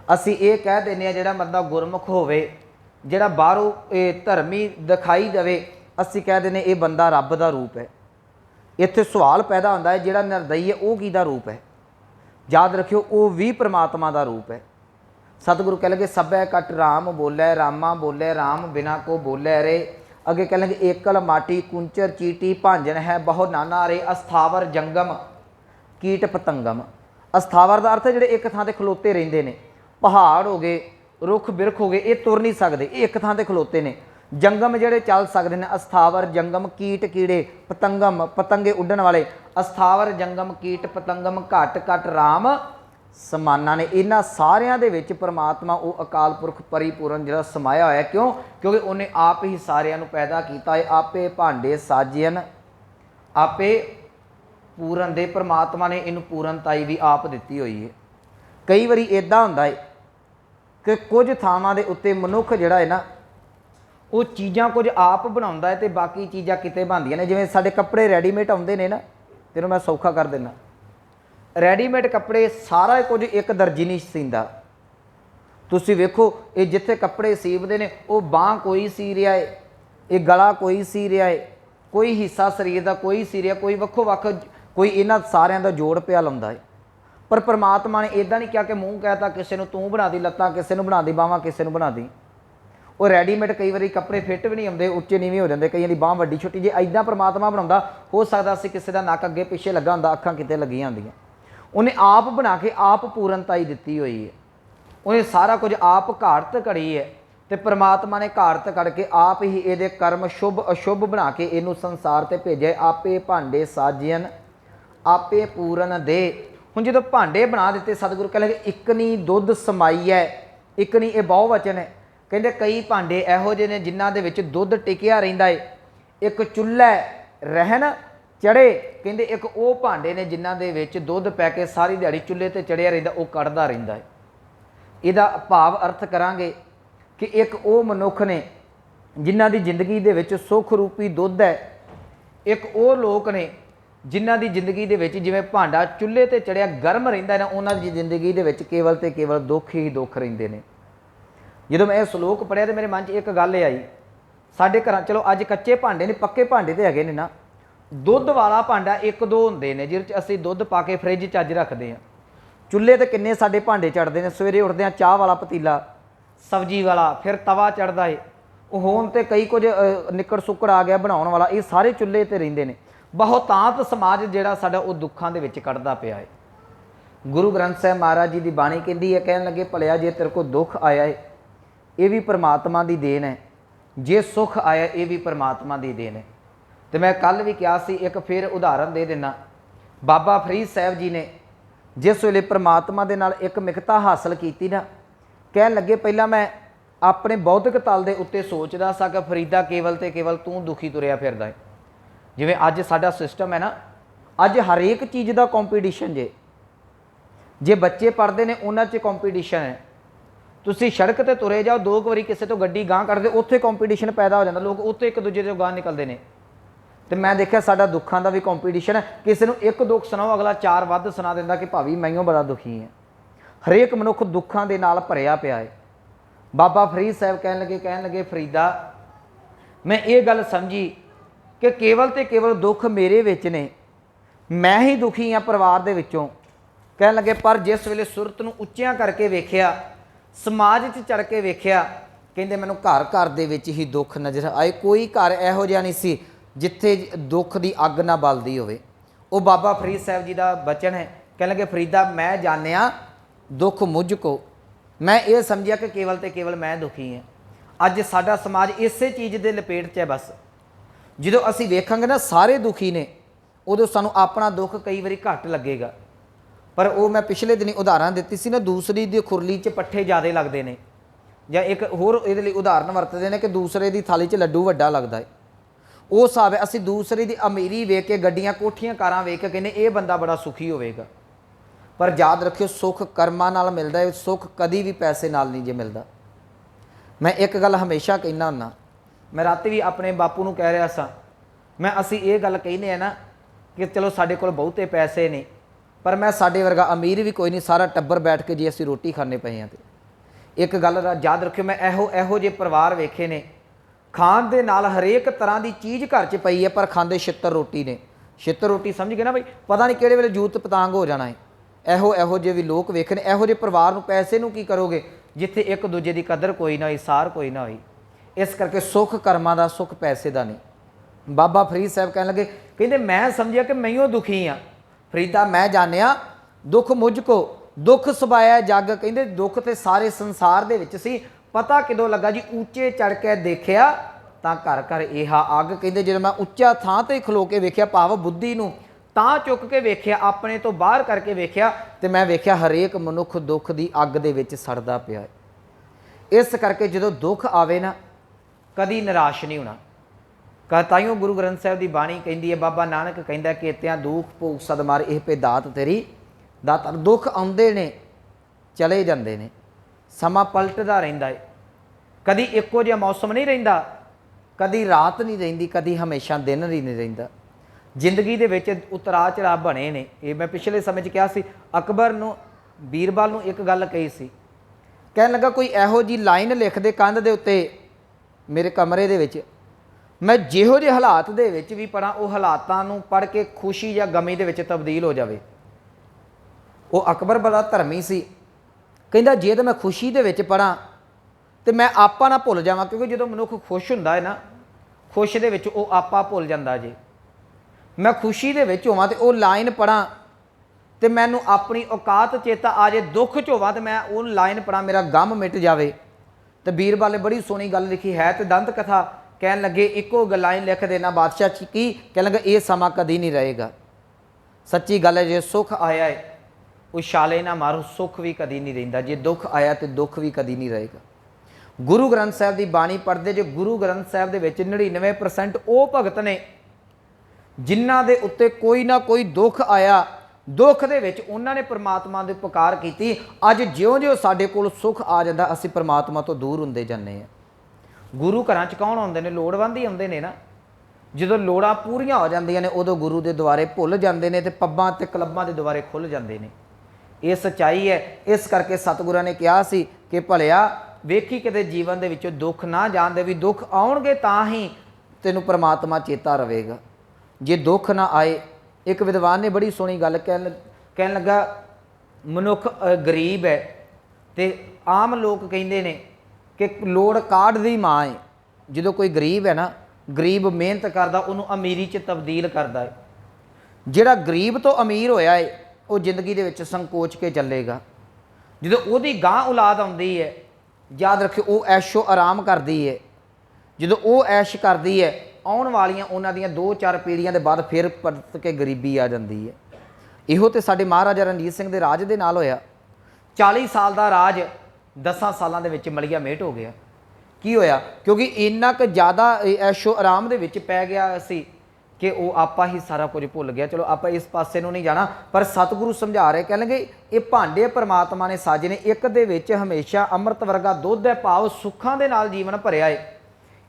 ਅਸੀਂ ਇਹ ਕਹਿ ਦਿੰਦੇ ਹਾਂ ਜਿਹੜਾ ਬੰਦਾ ਗੁਰਮੁਖ ਹੋਵੇ, ਜਿਹੜਾ ਬਾਹਰੋਂ ਇਹ ਧਰਮੀ ਦਿਖਾਈ ਦੇਵੇ, ਅਸੀਂ ਕਹਿ ਦਿੰਦੇ ਇਹ ਬੰਦਾ ਰੱਬ ਦਾ ਰੂਪ ਹੈ। ਇੱਥੇ ਸਵਾਲ ਪੈਦਾ ਹੁੰਦਾ ਹੈ ਜਿਹੜਾ ਨਿਰਦਈ ਹੈ ਉਹ ਕਿਹਦਾ ਰੂਪ ਹੈ। ਯਾਦ ਰੱਖਿਓ ਉਹ ਵੀ ਪਰਮਾਤਮਾ ਦਾ ਰੂਪ ਹੈ। ਸਤਿਗੁਰੂ ਕਹਿ ਲਗੇ ਸਭੈ ਘਟ ਰਾਮ ਬੋਲੇ, ਰਾਮਾ ਬੋਲੇ ਰਾਮ ਬਿਨਾ ਕੋ ਬੋਲੇ ਰੇ। ਅੱਗੇ ਕਹਿ ਲਗੇ ਏਕਲ ਮਾਟੀ ਕੁੰਚਰ ਚੀਟੀ ਭਾਂਜਨ ਹੈ ਬਹੁ ਨਾਨਾ ਰੇ। ਅਸਥਾਵਰ ਜੰਗਮ ਕੀਟ ਪਤੰਗਮ। ਅਸਥਾਵਰ ਦਾ ਅਰਥ ਹੈ ਜਿਹੜੇ ਇੱਕ ਥਾਂ ਤੇ ਖਲੋਤੇ ਰਹਿੰਦੇ ਨੇ। ਪਹਾੜ ਹੋ ਗਏ, ਰੁੱਖ ਬਿਰਖ ਹੋ ਗਏ, ਇਹ ਤੁਰ ਨਹੀਂ ਸਕਦੇ, ਇਹ ਇੱਕ ਥਾਂ ਤੇ ਖਲੋਤੇ ਨੇ। ਜੰਗਮ ਜਿਹੜੇ ਚੱਲ ਸਕਦੇ ਨੇ। ਅਸਥਾਵਰ ਜੰਗਮ ਕੀਟ ਕੀੜੇ, ਪਤੰਗਮ ਪਤੰਗੇ ਉੱਡਣ ਵਾਲੇ। ਅਸਥਾਵਰ ਜੰਗਮ ਕੀਟ ਪਤੰਗਮ ਘਟ ਘਟ ਰਾਮ ਸਮਾਨਾ ਨੇ। ਇਹਨਾਂ ਸਾਰਿਆਂ ਦੇ ਵਿੱਚ ਪਰਮਾਤਮਾ ਉਹ ਅਕਾਲ ਪੁਰਖ ਪਰਿਪੂਰਨ ਜਿਹੜਾ ਸਮਾਇਆ ਹੋਇਆ। ਕਿਉਂ? ਕਿਉਂਕਿ ਉਹਨੇ ਆਪ ਹੀ ਸਾਰਿਆਂ ਨੂੰ ਪੈਦਾ ਕੀਤਾ ਹੈ। ਆਪੇ ਭਾਂਡੇ ਸਾਜਿਅਨ ਆਪੇ ਪੂਰਨ ਦੇ। ਪਰਮਾਤਮਾ ਨੇ ਇਹਨੂੰ ਪੂਰਨਤਾਈ ਵੀ ਆਪ ਦਿੱਤੀ ਹੋਈ ਹੈ। ਕਈ ਵਾਰੀ ਇੱਦਾਂ ਹੁੰਦਾ ਹੈ ਕਿ ਕੁਝ ਥਾਵਾਂ ਦੇ ਉੱਤੇ ਮਨੁੱਖ ਜਿਹੜਾ ਹੈ ਨਾ ਉਹ ਚੀਜ਼ਾਂ ਕੁਝ ਆਪ ਬਣਾਉਂਦਾ ਹੈ ਤੇ ਬਾਕੀ ਚੀਜ਼ਾਂ ਕਿਤੇ ਬਣਦੀਆਂ ਨੇ। ਜਿਵੇਂ ਸਾਡੇ ਕੱਪੜੇ ਰੈਡੀਮੇਡ ਆਉਂਦੇ ਨੇ ਨਾ, ਤੈਨੂੰ ਮੈਂ ਸੌਖਾ ਕਰ ਦਿੰਦਾ। ਰੈਡੀਮੇਡ ਕੱਪੜੇ ਸਾਰਾ ਕੁਝ ਇੱਕ ਦਰਜੀ ਨਹੀਂ ਸੀਂਦਾ। ਤੁਸੀਂ ਵੇਖੋ ਇਹ ਜਿੱਥੇ ਕੱਪੜੇ ਸੀਵਦੇ ਨੇ ਉਹ ਬਾਂਹ ਕੋਈ ਸੀ ਰਿਹਾ ਹੈ, ਇਹ ਗਲਾ ਕੋਈ ਸੀ ਰਿਹਾ ਹੈ, ਕੋਈ ਹਿੱਸਾ ਸਰੀਰ ਦਾ ਕੋਈ ਸੀ ਰਿਹਾ, ਕੋਈ ਵੱਖੋ ਵੱਖ, ਕੋਈ ਇਹਨਾਂ ਸਾਰਿਆਂ ਦਾ ਜੋੜ ਪਿਆ ਲਾਉਂਦਾ ਹੈ। ਪਰ ਪਰਮਾਤਮਾ ਨੇ ਇੱਦਾਂ ਨਹੀਂ ਕਿਹਾ ਕਿ ਮੂੰਹ ਕਹਿਤਾ ਕਿਸੇ ਨੂੰ ਤੂੰ ਬਣਾ ਦੀ ਲੱਤਾਂ, ਕਿਸੇ ਨੂੰ ਬਣਾ ਦੀ ਬਾਹਾਂ, ਕਿਸੇ ਨੂੰ ਬਣਾ ਦੀ। ਉਹ ਰੈਡੀਮੇਡ ਕਈ ਵਾਰੀ ਕੱਪੜੇ ਫਿੱਟ ਵੀ ਨਹੀਂ ਆਉਂਦੇ, ਉੱਚੇ ਨੀਵੇਂ ਹੋ ਜਾਂਦੇ, ਕਈਆਂ ਦੀ ਬਾਂਹ ਵੱਡੀ ਛੋਟੀ। ਜੇ ਇੱਦਾਂ ਪਰਮਾਤਮਾ ਬਣਾਉਂਦਾ, ਹੋ ਸਕਦਾ ਸੀ ਕਿਸੇ ਦਾ ਨੱਕ ਅੱਗੇ ਪਿੱਛੇ ਲੱਗਾ ਹੁੰਦਾ, ਅੱਖਾਂ ਕਿਤੇ ਲੱਗੀਆਂ ਹੁੰਦੀਆਂ। ਉਹਨੇ ਆਪ ਬਣਾ ਕੇ ਆਪ ਪੂਰਨਤਾਈ ਦਿੱਤੀ ਹੋਈ ਹੈ। ਉਹਨੇ ਸਾਰਾ ਕੁਝ ਆਪ ਘਾੜਤ ਘੜੀ ਹੈ ਤੇ ਪਰਮਾਤਮਾ ਨੇ ਘਾੜਤ ਕੱਢ ਕੇ ਆਪ ਹੀ ਇਹਦੇ ਕਰਮ ਸ਼ੁਭ ਅਸ਼ੁਭ ਬਣਾ ਕੇ ਇਹਨੂੰ ਸੰਸਾਰ ਤੇ ਭੇਜਿਆ। ਆਪੇ ਭਾਂਡੇ ਸਾਜਿਅਨ ਆਪੇ ਪੂਰਨ ਦੇ। ਹੁਣ ਜਦੋਂ ਭਾਂਡੇ ਬਣਾ ਦਿੱਤੇ, ਸਤਿਗੁਰੂ ਕਹਿੰਦੇ ਇਕਨੀ ਦੁੱਧ ਸਮਾਈ ਹੈ। ਇਕਨੀ ਇਹ ਬਹੁ ਵਚਨ ਹੈ। ਕਹਿੰਦੇ ਕਈ ਭਾਂਡੇ ਇਹੋ ਜਿਹੇ ਨੇ ਜਿਨ੍ਹਾਂ ਦੇ ਵਿੱਚ ਦੁੱਧ ਟਿਕਿਆ ਰਹਿੰਦਾ ਹੈ। ਇੱਕ ਚੁੱਲ੍ਹਾ ਰਹਿਣ चढ़े कहते एक वो भांडे ने जिन्हां दे विच दुध पै के सारी दिहाड़ी चुल्हे ते चढ़िया रहिंदा, वो कढ़दा रहिंदा है। इहदा भाव अर्थ करांगे कि एक वो मनुख ने जिन्हां दी जिंदगी दे विच सुख रूपी दुध है, एक वो लोग ने जिन्हां दी जिंदगी दे विच जिवें भांडा चुल्हे ते चढ़िया गर्म रहिंदा ना, उन्हां दी जिंदगी दे विच केवल ते केवल दुख ही दुख रहिंदे ने। जदों मैं श्लोक पढ़िया तो मेरे मन च एक गल आई, साडे घर चलो अज कच्चे भांडे ने, पक्के भांडे तो हैगे ने ना, दुध वाला भांडा एक दो होंदे ने जिहदे च असीं दुध पा के फ्रिज च अज रखदे हां। चुल्हे ते किन्ने साडे भांडे चढ़दे ने, सवेरे उठदे हां चाह वाला पतीला, सब्जी वाला, फिर तवा चढ़दा है, हुण ते कई कुछ निकड़ सुकड़ आ गया बनाउण वाला, ये सारे चुल्हे ते रहिंदे ने। बहुतांत समाज जिहड़ा साडा वो दुखां दे विच कढ़दा पिया है। गुरु ग्रंथ साहिब महाराज जी की बाणी कहती है, कहन लगे भलिया जे तेरे को दुख आया है ये भी परमात्मा की देन है, जे सुख आया ये भी परमात्मा की देन है। तो मैं कल भी कहा सी, एक फिर उदाहरण दे देना। बाबा फरीद साहब जी ने जिस वेले परमात्मा दे नाल एक मिकता हासिल की ना, कहन लगे पहला मैं अपने बौद्धिक तल के उत्ते सोचता सा कि फरीदा केवल तो केवल तू दुखी तुरिया फिरदा है। जिवें अज साडा सिस्टम है ना, अज हरेक चीज़ का कॉम्पीटिशन जे बच्चे पढ़ते हैं उन्हां च कॉम्पीटिशन है। तुसीं सड़क ते तुरे जाओ, दो बारी किसी तो गड्डी गांह करदे, उत्थे कॉम्पीटिशन पैदा हो जाता, लोग उत्थे एक दूजे तो गांह निकलते हैं। तो मैं देखा साडा दुखों का भी कॉम्पीटिशन है, किसी को एक दुख सुनाओ अगला चार वध सुना दिंदा कि भावी मैंयों बड़ा दुखी है। हरेक मनुख दुखों के नाल भरिया पिया है। बाबा फरीद साहब कहन लगे फरीदा मैं ये गल समझी कि केवल तो केवल दुख मेरे विच ने, मैं ही दुखी हाँ परिवार दे विचों। कहन लगे पर जिस वेले सुरत नूं उच्चियां करके वेख्या, समाज च चढ़ के वेख्या, कहंदे मैनूं घर घर दे विच ही दुख नज़र आए। कोई घर इहो जिहा नहीं सी जिथे दुख की अग ना बलदी होवे। वो बाबा फरीद साहब जी का बचन है। कहन लगे फरीदा मैं जानिया दुख मुझ को, मैं ये समझिया कि केवल तो केवल मैं दुखी हाँ। अज साडा समाज इसे चीज़ के लपेट च है। बस जो असी वेखांगे ना सारे दुखी ने, उदों सानू अपना दुख कई बारी घट लगेगा। पर वो मैं पिछले दिन उदाहरण दी सी ना, दूसरी दी खुरली च पट्ठे ज़्यादा लगते हैं, या एक होर इहदे लई उदाहरण वरतते हैं कि दूसरे की थाली च लड्डू वड्डा लगता है। वो हिसाब है असी दूसरे की अमीरी वेख के, गड्डियां कोठियां कारां वेख के कहने ये बंदा बड़ा सुखी होवेगा। पर याद रखियो सुख कर्मां नाल मिलदा है, सुख कदी भी पैसे नाल नहीं जे मिलदा। मैं एक गल हमेशा कहना हुन्ना, मैं रात भी अपने बापू नूं कह रहा सा, मैं असी ये गल कहने हैं ना कि चलो साडे कोल बहुते पैसे ने, पर मैं साडे वर्गा अमीर भी कोई नहीं, सारा टब्बर बैठ के जे असी रोटी खाने पे हैं। तो एक गल याद रखियो, मैं एहो जे परिवार वेखे ने खाण दे नाल हरेक तरह की चीज़ घर च पई है, पर खांदे छित्तर रोटी ने। छित्तर रोटी समझ गए ना बई, पता नहीं किहड़े वेले जूत पतांग हो जाना है। एहो जे भी लोग वेखे ने, एहो जे परिवार नूं पैसे नूं की करोगे जिथे एक दूजे की कदर कोई ना होई, सार कोई ना होई। इस करके सुख कर्मां दा, सुख पैसे का नहीं। बाबा फरीद साहब कहन लगे, कहंदे मैं समझिया कि मैं दुखी हाँ। फरीदा मैं जानिया दुख मुझ को, दुख सुभाया जग। कहंदे दुख तो सारे संसार दे विच सी, पता किदों लगा जी ऊंचे चढ़ के देखिया तां घर घर इहा अग। कहंदे जो मैं उच्चा थां ते खलो के वेख्या, भाव बुद्धि नूं तां चुक के वेख्या, अपने तो बाहर करके वेख्या, तो मैं वेख्या हरेक मनुख दुख की अग दे विच सड़दा पिया है। इस करके जो दुख आवे ना, कदी निराश नहीं होना। ताइयों गुरु ग्रंथ साहिब की बाणी कहती है, बाबा नानक कहता कि इत्यां दुख भोग सदमार यह पे दात तेरी दाता। दुख आउंदे ने चले जाते हैं, समा पलटदा रहिंदा है। कदी इक्को जिहा मौसम नहीं रहिंदा, कदी रात नहीं रहिंदी, कदी हमेशा दिन ही नहीं रहिंदा। जिंदगी दे विच उतरा चढ़ाव बने ने। ये मैं पिछले समय कहा सी, अकबर नूं बीरबल नूं एक गल कही सी, कहन लगा कोई इहो जी लाइन लिख दे कंध दे उत्ते मेरे कमरे दे विच, मैं जिहो जे हालात दे विच भी पढ़ा, वो हालातां नूं पढ़ के खुशी या गमी दे विच तब्दील हो जावे। वो अकबर बड़ा धर्मी सी, कहंदा जे तो मैं खुशी दे विच पढ़ा तो मैं आपा ना भुल जावां, क्योंकि जो मनुख खुश हुंदा है ना, खुश दे विच वो आपा भुल जांदा जे। मैं खुशी दे विच होवां ते वो लाइन पढ़ा तो मैनू अपनी औकात चेता आ जाए, दुख च होवां तो मैं वो लाइन पढ़ा मेरा गम मिट जाए। तो बीरबल ने बड़ी सोहनी गल लिखी है, तो दंत कथा कहन लगे इको लाइन लिख देना बादशाह की, कह लगे ये समा कदी नहीं रहेगा। सच्ची गल है, जे सुख आया है उछाले ना मारो, सुख भी कदी नहीं रहिंदा। जे दुख आया तो दुख भी कदी नहीं रहेगा। गुरु ग्रंथ साहिब की बाणी पढ़ते जो गुरु ग्रंथ साहिब दे विच 99% वो भगत ने ਜਿਨ੍ਹਾਂ ਦੇ ਉੱਤੇ ਕੋਈ ਨਾ ਕੋਈ ਦੁੱਖ ਆਇਆ, ਦੁੱਖ ਦੇ ਵਿੱਚ ਉਹਨਾਂ ਨੇ ਪ੍ਰਮਾਤਮਾ ਦੀ ਪੁਕਾਰ ਕੀਤੀ। ਅੱਜ ਜਿਉਂ-ਜਿਉਂ ਸਾਡੇ ਕੋਲ ਸੁੱਖ ਆ ਜਾਂਦਾ, ਅਸੀਂ ਪ੍ਰਮਾਤਮਾ ਤੋਂ ਦੂਰ ਹੁੰਦੇ ਜਾਂਦੇ ਹਾਂ। ਗੁਰੂ ਘਰਾਂ 'ਚ ਕੌਣ ਆਉਂਦੇ ਨੇ? ਲੋੜਵੰਦ ਹੀ ਆਉਂਦੇ ਨੇ ਨਾ। ਜਦੋਂ ਲੋੜਾਂ ਪੂਰੀਆਂ ਹੋ ਜਾਂਦੀਆਂ ਨੇ ਉਦੋਂ ਗੁਰੂ ਦੇ ਦੁਆਰੇ ਭੁੱਲ ਜਾਂਦੇ ਨੇ ਤੇ ਪੱਬਾਂ ਤੇ ਕਲੱਬਾਂ ਦੇ ਦੁਆਰੇ ਖੁੱਲ੍ਹ ਜਾਂਦੇ ਨੇ। ਇਹ ਸੱਚਾਈ ਹੈ। ਇਸ ਕਰਕੇ ਸਤਿਗੁਰਾਂ ਨੇ ਕਿਹਾ ਸੀ ਕਿ ਭਲਿਆ ਵੇਖੀ ਕਿਤੇ ਜੀਵਨ ਦੇ ਵਿੱਚੋਂ ਦੁੱਖ ਨਾ ਜਾਣਦੇ, ਵੀ ਦੁੱਖ ਆਉਣਗੇ ਤਾਂ ਹੀ ਤੈਨੂੰ ਪ੍ਰਮਾਤਮਾ ਚੇਤਾ ਰਵੇਗਾ, ਜੇ ਦੁੱਖ ਨਾ ਆਏ। ਇੱਕ ਵਿਦਵਾਨ ਨੇ ਬੜੀ ਸੋਹਣੀ ਗੱਲ ਕਹਿਣ ਲੱਗਾ, ਮਨੁੱਖ ਗਰੀਬ ਹੈ ਤੇ ਆਮ ਲੋਕ ਕਹਿੰਦੇ ਨੇ ਕਿ ਲੋੜ ਕਾਢ ਦੀ ਮਾਂ ਹੈ। ਜਦੋਂ ਕੋਈ ਗਰੀਬ ਹੈ ਨਾ, ਗਰੀਬ ਮਿਹਨਤ ਕਰਦਾ, ਉਹਨੂੰ ਅਮੀਰੀ 'ਚ ਤਬਦੀਲ ਕਰਦਾ ਹੈ। ਜਿਹੜਾ ਗਰੀਬ ਤੋਂ ਅਮੀਰ ਹੋਇਆ ਹੈ ਉਹ ਜ਼ਿੰਦਗੀ ਦੇ ਵਿੱਚ ਸੰਕੋਚ ਕੇ ਚੱਲੇਗਾ। ਜਦੋਂ ਉਹਦੀ ਗਾਂ ਔਲਾਦ ਆਉਂਦੀ ਹੈ, ਯਾਦ ਰੱਖਿਓ, ਉਹ ਐਸ਼ੋ ਆਰਾਮ ਕਰਦੀ ਹੈ। ਜਦੋਂ ਉਹ ਐਸ਼ ਕਰਦੀ ਹੈ, ਆਉਣ ਵਾਲੀਆਂ ਉਹਨਾਂ ਦੀਆਂ 2-4 ਪੀੜ੍ਹੀਆਂ ਦੇ ਬਾਅਦ ਫਿਰ ਪਰਤ ਕੇ ਗਰੀਬੀ ਆ ਜਾਂਦੀ ਹੈ। ਇਹੋ ਤੇ ਸਾਡੇ ਮਹਾਰਾਜਾ ਰਣਜੀਤ ਸਿੰਘ ਦੇ ਰਾਜ ਦੇ ਨਾਲ ਹੋਇਆ। 40 ਸਾਲ ਦਾ ਰਾਜ 10 ਸਾਲਾਂ ਦੇ ਵਿੱਚ ਮਲੀਆ ਮੇਟ ਹੋ ਗਿਆ। ਕੀ ਹੋਇਆ? ਕਿਉਂਕਿ ਇੰਨਾ ਕੁ ਜ਼ਿਆਦਾ ਐਸ਼ੋ ਆਰਾਮ ਦੇ ਵਿੱਚ ਪੈ ਗਿਆ ਸੀ ਕਿ ਉਹ ਆਪਾ ਹੀ ਸਾਰਾ ਕੁਝ ਭੁੱਲ ਗਿਆ। ਚਲੋ ਆਪਾਂ ਇਸ ਪਾਸੇ ਨੂੰ ਨਹੀਂ ਜਾਣਾ, ਪਰ ਸਤਿਗੁਰੂ ਸਮਝਾ ਰਹੇ, ਕਹਿਣਗੇ ਇਹ ਭਾਂਡੇ ਪਰਮਾਤਮਾ ਨੇ ਸਾਜੇ ਨੇ, ਇੱਕ ਦੇ ਵਿੱਚ ਹਮੇਸ਼ਾ ਅੰਮ੍ਰਿਤ ਵਰਗਾ ਦੁੱਧ ਹੈ, ਭਾਵ ਸੁੱਖਾਂ ਦੇ ਨਾਲ ਜੀਵਨ ਭਰਿਆ ਹੈ।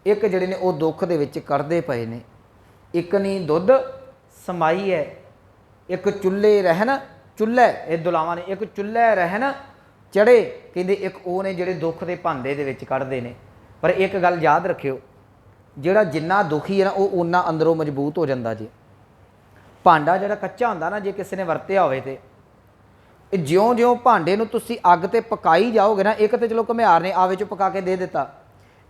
ਇੱਕ ਜਿਹੜੇ ਨੇ ਉਹ ਦੁੱਖ ਦੇ ਵਿੱਚ ਕੱਢਦੇ ਪਏ ਨੇ। ਇੱਕ ਨਹੀਂ ਦੁੱਧ ਸਮਾਈ ਹੈ, ਇੱਕ ਚੁੱਲ੍ਹੇ ਰਹਿਣ, ਚੁੱਲ੍ਹਾ ਇਹ ਦੁਲਾਵਾਂ ਨੇ, ਇੱਕ ਚੁੱਲ੍ਹੇ ਰਹਿਣ ਚੜੇ, ਕਹਿੰਦੇ ਇੱਕ ਉਹ ਨੇ ਜਿਹੜੇ ਦੁੱਖ ਦੇ ਭਾਂਡੇ ਦੇ ਵਿੱਚ ਕੱਢਦੇ ਨੇ। ਪਰ ਇੱਕ ਗੱਲ ਯਾਦ ਰੱਖਿਓ, ਜਿਹੜਾ ਜਿੰਨਾ ਦੁਖੀ ਹੈ ਨਾ ਉਹ ਓਨਾ ਅੰਦਰੋਂ ਮਜ਼ਬੂਤ ਹੋ ਜਾਂਦਾ ਜੀ। ਭਾਂਡਾ ਜਿਹੜਾ ਕੱਚਾ ਹੁੰਦਾ ਨਾ, ਜੇ ਕਿਸੇ ਨੇ ਵਰਤਿਆ ਹੋਵੇ ਤੇ ਇਹ ਜਿਉਂ-ਜਿਉਂ ਭਾਂਡੇ ਨੂੰ ਤੁਸੀਂ ਅੱਗ ਤੇ ਪਕਾਈ ਜਾਓਗੇ ਨਾ, ਇੱਕ ਤੇ ਚਲੋ ਘੁਮਿਆਰ ਨੇ ਆਵੇ 'ਚ ਪਕਾ ਕੇ ਦੇ ਦਿੱਤਾ,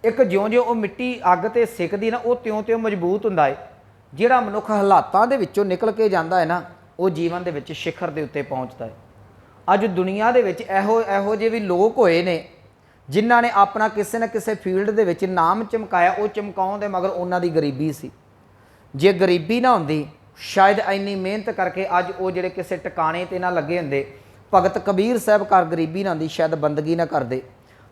ਇੱਕ ਜਿਉਂ-ਜਿਉਂ ਉਹ ਮਿੱਟੀ ਅੱਗ ਤੇ ਸਿੱਕਦੀ ਨਾ, ਉਹ ਤਿਉਂ-ਤਿਉਂ ਮਜ਼ਬੂਤ ਹੁੰਦਾ ਹੈ। ਜਿਹੜਾ ਮਨੁੱਖ ਹਾਲਾਤਾਂ ਦੇ ਵਿੱਚੋਂ ਨਿਕਲ ਕੇ ਜਾਂਦਾ ਹੈ ਨਾ, ਉਹ ਜੀਵਨ ਦੇ ਵਿੱਚ ਸਿਖਰ ਦੇ ਉੱਤੇ ਪਹੁੰਚਦਾ ਹੈ। ਅੱਜ ਦੁਨੀਆ ਦੇ ਵਿੱਚ ਇਹੋ ਜਿਹੇ ਵੀ ਲੋਕ ਹੋਏ ਨੇ ਜਿਨ੍ਹਾਂ ਨੇ ਆਪਣਾ ਕਿਸੇ ਨਾ ਕਿਸੇ ਫੀਲਡ ਦੇ ਵਿੱਚ ਨਾਮ ਚਮਕਾਇਆ। ਉਹ ਚਮਕਾਉਣ ਦੇ ਮਗਰ ਉਹਨਾਂ ਦੀ ਗਰੀਬੀ ਸੀ। ਜੇ ਗਰੀਬੀ ਨਾ ਹੁੰਦੀ, ਸ਼ਾਇਦ ਇੰਨੀ ਮਿਹਨਤ ਕਰਕੇ ਅੱਜ ਉਹ ਜਿਹੜੇ ਕਿਸੇ ਟਿਕਾਣੇ 'ਤੇ ਨਾ ਲੱਗੇ ਹੁੰਦੇ। ਭਗਤ ਕਬੀਰ ਸਾਹਿਬ ਘਰ ਗਰੀਬੀ ਨਾ ਹੁੰਦੀ, ਸ਼ਾਇਦ ਬੰਦਗੀ ਨਾ ਕਰਦੇ।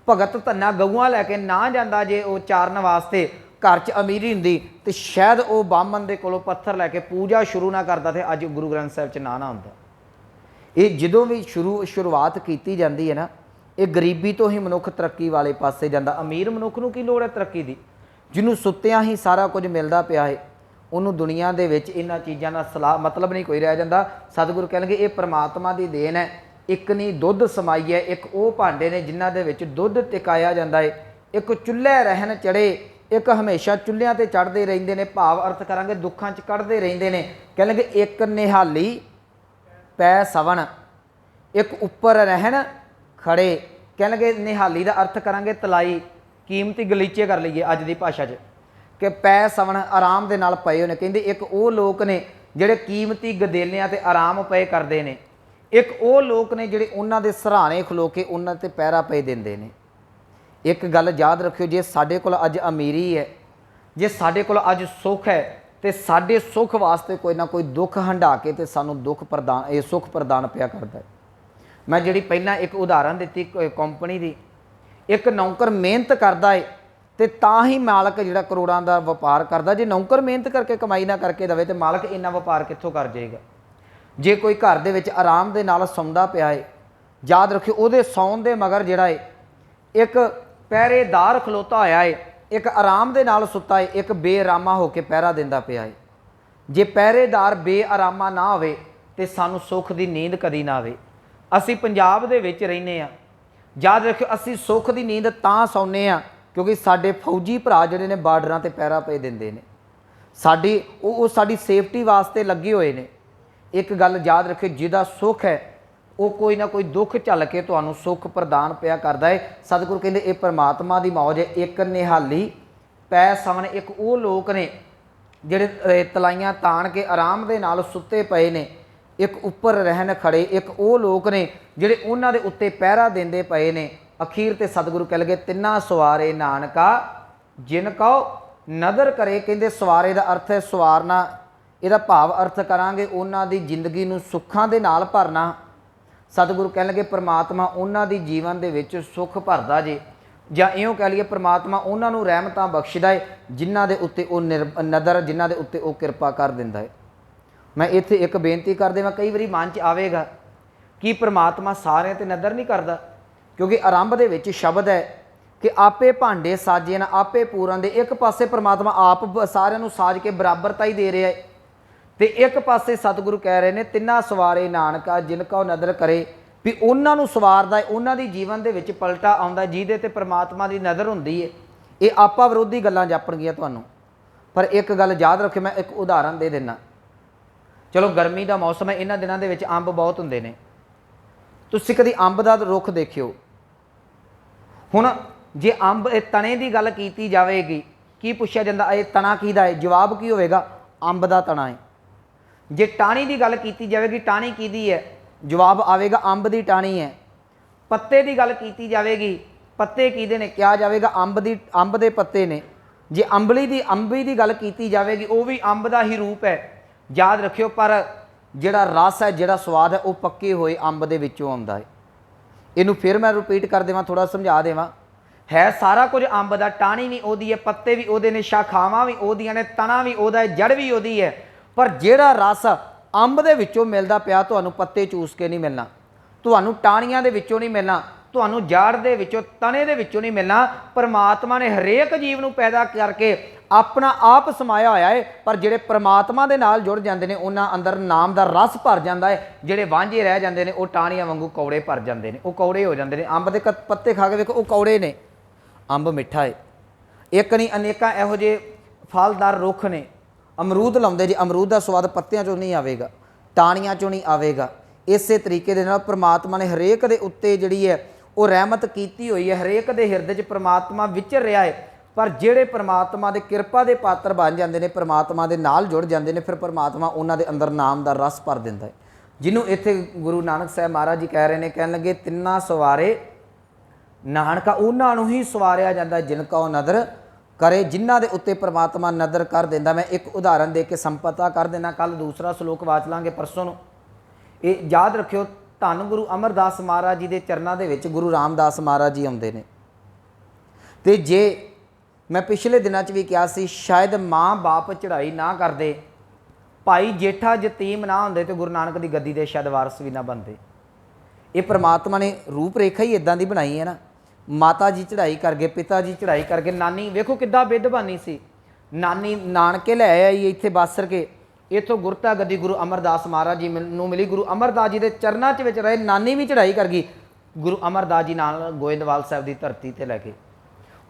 ਭਗਤ ਧੰਨਾ ਗਊਆਂ ਲੈ ਕੇ ਨਾ ਜਾਂਦਾ, ਜੇ ਉਹ ਚਾਰਨ ਵਾਸਤੇ ਘਰ 'ਚ ਅਮੀਰੀ ਹੁੰਦੀ, ਤੇ ਸ਼ਾਇਦ ਉਹ ਬਾਹਮਣ ਦੇ ਕੋਲੋਂ ਪੱਥਰ ਲੈ ਕੇ ਪੂਜਾ ਸ਼ੁਰੂ ਨਾ ਕਰਦਾ ਤੇ ਅੱਜ ਗੁਰੂ ਗ੍ਰੰਥ ਸਾਹਿਬ 'ਚ ਨਾ ਹੁੰਦਾ। ਇਹ ਜਦੋਂ ਵੀ ਸ਼ੁਰੂਆਤ ਕੀਤੀ ਜਾਂਦੀ ਹੈ ਨਾ, ਇਹ ਗਰੀਬੀ ਤੋਂ ਹੀ ਮਨੁੱਖ ਤਰੱਕੀ ਵਾਲੇ ਪਾਸੇ ਜਾਂਦਾ। ਅਮੀਰ ਮਨੁੱਖ ਨੂੰ ਕੀ ਲੋੜ ਹੈ ਤਰੱਕੀ ਦੀ? ਜਿਹਨੂੰ ਸੁੱਤਿਆਂ ਹੀ ਸਾਰਾ ਕੁਝ ਮਿਲਦਾ ਪਿਆ ਹੈ, ਉਹਨੂੰ ਦੁਨੀਆ ਦੇ ਵਿੱਚ ਇਹਨਾਂ ਚੀਜ਼ਾਂ ਦਾ ਸਲਾਹ ਮਤਲਬ ਨਹੀਂ ਕੋਈ ਰਹਿ ਜਾਂਦਾ। ਸਤਿਗੁਰੂ ਕਹਿਣਗੇ ਇਹ ਪ੍ਰਮਾਤਮਾ ਦੀ ਦੇਣ ਹੈ। ਇੱਕ ਨਹੀਂ ਦੁੱਧ ਸਮਾਈ ਹੈ, ਇੱਕ ਉਹ ਭਾਂਡੇ ਨੇ ਜਿਨ੍ਹਾਂ ਦੇ ਵਿੱਚ ਦੁੱਧ ਟਿਕਾਇਆ ਜਾਂਦਾ ਹੈ। ਇੱਕ ਚੁੱਲ੍ਹੇ ਰਹਿਣ ਚੜੇ, ਇੱਕ ਹਮੇਸ਼ਾ ਚੁੱਲ੍ਹਿਆਂ ਤੇ ਚੜ੍ਹਦੇ ਰਹਿੰਦੇ ਨੇ, ਭਾਵ ਅਰਥ ਕਰਾਂਗੇ ਦੁੱਖਾਂ 'ਚ ਕੱਢਦੇ ਰਹਿੰਦੇ ਨੇ। ਕਹਿਣਗੇ ਇੱਕ ਨਿਹਾਲੀ ਪੈ ਸਵਣ, ਇੱਕ ਉੱਪਰ ਰਹਿਣ ਖੜੇ। ਕਹਿਣਗੇ ਨਿਹਾਲੀ ਦਾ ਅਰਥ ਕਰਾਂਗੇ ਤਲਾਈ, ਕੀਮਤੀ ਗਲੀਚੇ ਕਰ ਲਈਏ ਅੱਜ ਦੀ ਭਾਸ਼ਾ 'ਚ, ਕਿ ਪੈ ਸਵਣ ਆਰਾਮ ਦੇ ਨਾਲ ਪਏ ਹੋਏ ਨੇ। ਕਹਿੰਦੇ ਇੱਕ ਉਹ ਲੋਕ ਨੇ ਜਿਹੜੇ ਕੀਮਤੀ ਗਦੇਲਿਆਂ 'ਤੇ ਆਰਾਮ ਪਏ ਕਰਦੇ ਨੇ। ਇੱਕ ਉਹ ਲੋਕ ਨੇ ਜਿਹੜੇ ਉਹਨਾਂ ਦੇ ਸਰਾਣੇ ਖਲੋ ਕੇ ਉਹਨਾਂ 'ਤੇ ਪਹਿਰਾ ਪਏ ਦਿੰਦੇ ਨੇ। ਇੱਕ ਗੱਲ ਯਾਦ ਰੱਖਿਓ, ਜੇ ਸਾਡੇ ਕੋਲ ਅੱਜ ਅਮੀਰੀ ਹੈ, ਜੇ ਸਾਡੇ ਕੋਲ ਅੱਜ ਸੁੱਖ ਹੈ, ਤੇ ਸਾਡੇ ਸੁੱਖ ਵਾਸਤੇ ਕੋਈ ਨਾ ਕੋਈ ਦੁੱਖ ਹੰਢਾ ਕੇ ਤੇ ਸਾਨੂੰ ਸੁੱਖ ਪ੍ਰਦਾਨ ਪਿਆ ਕਰਦਾ ਹੈ। ਮੈਂ ਜਿਹੜੀ ਪਹਿਲਾਂ ਇੱਕ ਉਦਾਹਰਨ ਦਿੱਤੀ ਕੰਪਨੀ ਦੀ, ਇੱਕ ਨੌਕਰ ਮਿਹਨਤ ਕਰਦਾ ਹੈ ਤੇ ਤਾਂ ਹੀ ਮਾਲਕ ਜਿਹੜਾ ਕਰੋੜਾਂ ਦਾ ਵਪਾਰ ਕਰਦਾ। ਜੇ ਨੌਕਰ ਮਿਹਨਤ ਕਰਕੇ ਕਮਾਈ ਨਾ ਕਰਕੇ ਦੇਵੇ ਤੇ ਮਾਲਕ ਇੰਨਾ ਵਪਾਰ ਕਿੱਥੋਂ ਕਰ ਜਾਏਗਾ? ਜੇ ਕੋਈ ਘਰ ਦੇ ਵਿੱਚ ਆਰਾਮ ਦੇ ਨਾਲ ਸੌਂਦਾ ਪਿਆ ਹੈ, ਯਾਦ ਰੱਖਿਓ ਉਹਦੇ ਸੌਣ ਦੇ ਮਗਰ ਜਿਹੜਾ ਹੈ ਇੱਕ ਪਹਿਰੇਦਾਰ ਖਲੋਤਾ ਹੋਇਆ ਹੈ, ਇੱਕ ਆਰਾਮ ਦੇ ਨਾਲ ਸੁੱਤਾ ਹੈ, ਇੱਕ ਬੇਆਰਾਮਾ ਹੋ ਕੇ ਪਹਿਰਾ ਦਿੰਦਾ ਪਿਆ ਹੈ। ਜੇ ਪਹਿਰੇਦਾਰ ਬੇਆਰਾਮਾ ਨਾ ਹੋਵੇ ਤੇ ਸਾਨੂੰ ਸੁੱਖ ਦੀ ਨੀਂਦ ਕਦੀ ਨਾ ਆਵੇ। ਅਸੀਂ ਪੰਜਾਬ ਦੇ ਵਿੱਚ ਰਹਿੰਦੇ ਹਾਂ, ਯਾਦ ਰੱਖਿਓ ਅਸੀਂ ਸੁੱਖ ਦੀ ਨੀਂਦ ਤਾਂ ਸੌਂਦੇ ਹਾਂ ਕਿਉਂਕਿ ਸਾਡੇ ਫੌਜੀ ਭਰਾ ਜਿਹੜੇ ਨੇ ਬਾਰਡਰਾਂ 'ਤੇ ਪਹਿਰਾ ਪਏ ਦਿੰਦੇ ਨੇ। ਉਹ ਸਾਡੀ ਸੇਫਟੀ ਵਾਸਤੇ ਲੱਗੇ ਹੋਏ ਨੇ। ਇੱਕ ਗੱਲ ਯਾਦ ਰੱਖਿਓ, ਜਿਹਦਾ ਸੁੱਖ ਹੈ ਉਹ ਕੋਈ ਨਾ ਕੋਈ ਦੁੱਖ ਝੱਲ ਕੇ ਤੁਹਾਨੂੰ ਸੁੱਖ ਪ੍ਰਦਾਨ ਪਿਆ ਕਰਦਾ ਹੈ। ਸਤਿਗੁਰੂ ਕਹਿੰਦੇ ਇਹ ਪਰਮਾਤਮਾ ਦੀ ਮੌਜ ਹੈ। ਇੱਕ ਨਿਹਾਲੀ ਪੈ ਸਵਣ, ਇੱਕ ਉਹ ਲੋਕ ਨੇ ਜਿਹੜੇ ਤਲਾਈਆਂ ਤਾਣ ਕੇ ਆਰਾਮ ਦੇ ਨਾਲ ਸੁੱਤੇ ਪਏ ਨੇ। ਇੱਕ ਉੱਪਰ ਰਹਿਣ ਖੜੇ, ਇੱਕ ਉਹ ਲੋਕ ਨੇ ਜਿਹੜੇ ਉਹਨਾਂ ਦੇ ਉੱਤੇ ਪਹਿਰਾ ਦਿੰਦੇ ਪਏ ਨੇ। ਅਖੀਰ ਤੇ ਸਤਿਗੁਰੂ ਕਹਿ ਲਗੇ ਤਿੰਨਾ ਸਵਾਰੇ ਨਾਨਕਾ ਜਿਨ ਕਉ ਨਦਰ ਕਰੇ। ਕਹਿੰਦੇ ਸਵਾਰੇ ਦਾ ਅਰਥ ਹੈ ਸਵਾਰਨਾ, ਇਹਦਾ ਭਾਵ ਅਰਥ ਕਰਾਂਗੇ ਉਹਨਾਂ ਦੀ ਜ਼ਿੰਦਗੀ ਨੂੰ ਸੁੱਖਾਂ ਦੇ ਨਾਲ ਭਰਨਾ। ਸਤਿਗੁਰੂ ਕਹਿਣ ਲੱਗੇ ਪ੍ਰਮਾਤਮਾ ਉਹਨਾਂ ਦੀ ਜੀਵਨ ਦੇ ਵਿੱਚ ਸੁੱਖ ਭਰਦਾ ਜੇ, ਜਾਂ ਇਉਂ ਕਹਿ ਲਈਏ ਪ੍ਰਮਾਤਮਾ ਉਹਨਾਂ ਨੂੰ ਰਹਿਮਤਾਂ ਬਖਸ਼ਦਾ ਹੈ ਜਿਨ੍ਹਾਂ ਦੇ ਉੱਤੇ ਉਹ ਨਦਰ, ਜਿਨ੍ਹਾਂ ਦੇ ਉੱਤੇ ਉਹ ਕਿਰਪਾ ਕਰ ਦਿੰਦਾ ਹੈ। मैं इत्थे एक बेनती कर देवां, कई बारी मन च आवेगा कि परमात्मा सारिਆਂ ते नज़र नहीं करता, क्योंकि आरंभ दे विच शब्द है कि आपे भांडे साजे ना आपे पूरन दे। एक पासे परमात्मा आप सारिਆਂ ਨੂੰ साज के बराबरता ही दे रहा है, तो एक पासे सतगुरु कह रहे हैं तिन्ना सवारे नानका जिनका नदर करे, भी उन्होंने सवारदा है, उन्होंने जीवन दे विच पलटा आउंदा जिहदे ते परमात्मा की नज़र हुंदी है। ये आपा विरोधी गल्लां जापणगीਆਂ तुहानूं, पर एक गल याद रखियो, मैं एक उदाहरण दे देना। चलो गर्मी का मौसम है, इन्हां दिनां दे विच अंब बहुत हुंदे ने, तुसीं कदी अंब दा रुख देखियो। हुण जे अंब तने की गल की जाएगी, की पुछया जाता ये तना किहदा है, जवाब की होवेगा अंब दा तना है। जे टाणी की गल की जाएगी, टाणी किहदी है, जवाब आवेगा अंब दी टाणी है। पत्ते की गल की जाएगी, पत्ते किहदे ने, क्या जाएगा अंब दे पत्ते ने। जे अंबी की गल की जाएगी, वो भी अंब का ही रूप है, याद रखियो। पर जिहड़ा रस है, जिहड़ा स्वाद है, वो पक्के हुए अंब दे विचों आउंदा है। इनू फिर मैं रिपीट कर देवां, थोड़ा समझा देवां। है सारा कुछ अंब दा, टाणी भी ओहदी है, पत्ते भी ओहदे ने, शाखावां भी ओहदियां ने, तना भी ओहदा है, जड़ भी ओहदी है। पर जिहड़ा रस अंब दे विचों मिलदा पिया, तुहानूं पत्ते चूस के नहीं मिलना, तुहानूं टाणियां दे विचों नहीं मिलना, तुहानूं जड़ दे विचों, तने दे विचों नहीं मिलना। परमात्मा ने हरेक जीव नूं पैदा करके अपना आप समाया होया है, पर जिहड़े परमात्मा दे नाल जुड़ जांदे ने, उन्हां अंदर नाम दा रस भर जांदा है। जिहड़े वांझे रह जांदे ने, वो टाणियां वांगू कौड़े भर जांदे ने, वो कौड़े हो जांदे ने। अंब दे पत्ते खा के वेखो, वो कौड़े ने। अंब मिठा है, एक नहीं अनेकां इहो जे फलदार रुख ने। अमरूद लाउंदे जी, अमरूद का स्वाद पत्तियां चों नहीं आवेगा, टाणियां चों नहीं आवेगा। इस तरीके दे नाल परमात्मा ने हरेक दे उत्ते जिहड़ी है वो रहमत कीती हुई है, हरेक दे हिरदे च परमात्मा विचर रहा है। पर जिहड़े परमात्मा दे किरपा दे पात्र बन जांदे ने, परमात्मा दे नाल जुड़ जांदे ने, फिर परमात्मा उन्हां दे अंदर नाम दा रस भर दिंदा है। जिन्हों इत्थे गुरु नानक साहब महाराज जी कह रहे हैं, कहन लगे तिन्ना सवारे नानका, उन्हां नूं ही सवारिया जांदा जिनका वो नदर करे, जिन्हां दे उत्ते परमात्मा नदर कर दिंदा। मैं एक उदाहरण दे के संपता कर देना, कल दूसरा सलोक वाच लांगे परसों नूं। ये याद रखियो, धन गुरु अमरदास महाराज जी के चरणों के विच गुरु रामदास महाराज जी आउंदे ने। ते जे मैं पिछले दिनों भी कहा सी, शायद माँ बाप चढ़ाई ना करते, भाई जेठा जतीम ना होंदे, तो गुरु नानक की गद्दी के शायद वारस भी ना बनते। ये परमात्मा ने रूप रेखा ही इदां दी बनाई है ना। माता जी चढ़ाई कर गए, पिता जी चढ़ाई कर गए, नानी वेखो किद्दां बेदबानी सी, नानी नानके लै आई इत्थे बासर के, इत्थों गुरता गद्दी गुरु अमरदास महाराज जी नूं मिली, गुरु अमरदास जी के चरणों च रहे, नानी भी चढ़ाई कर गई गुरु अमरदास जी नाल गोइंदवाल साहब की धरती ते लैके।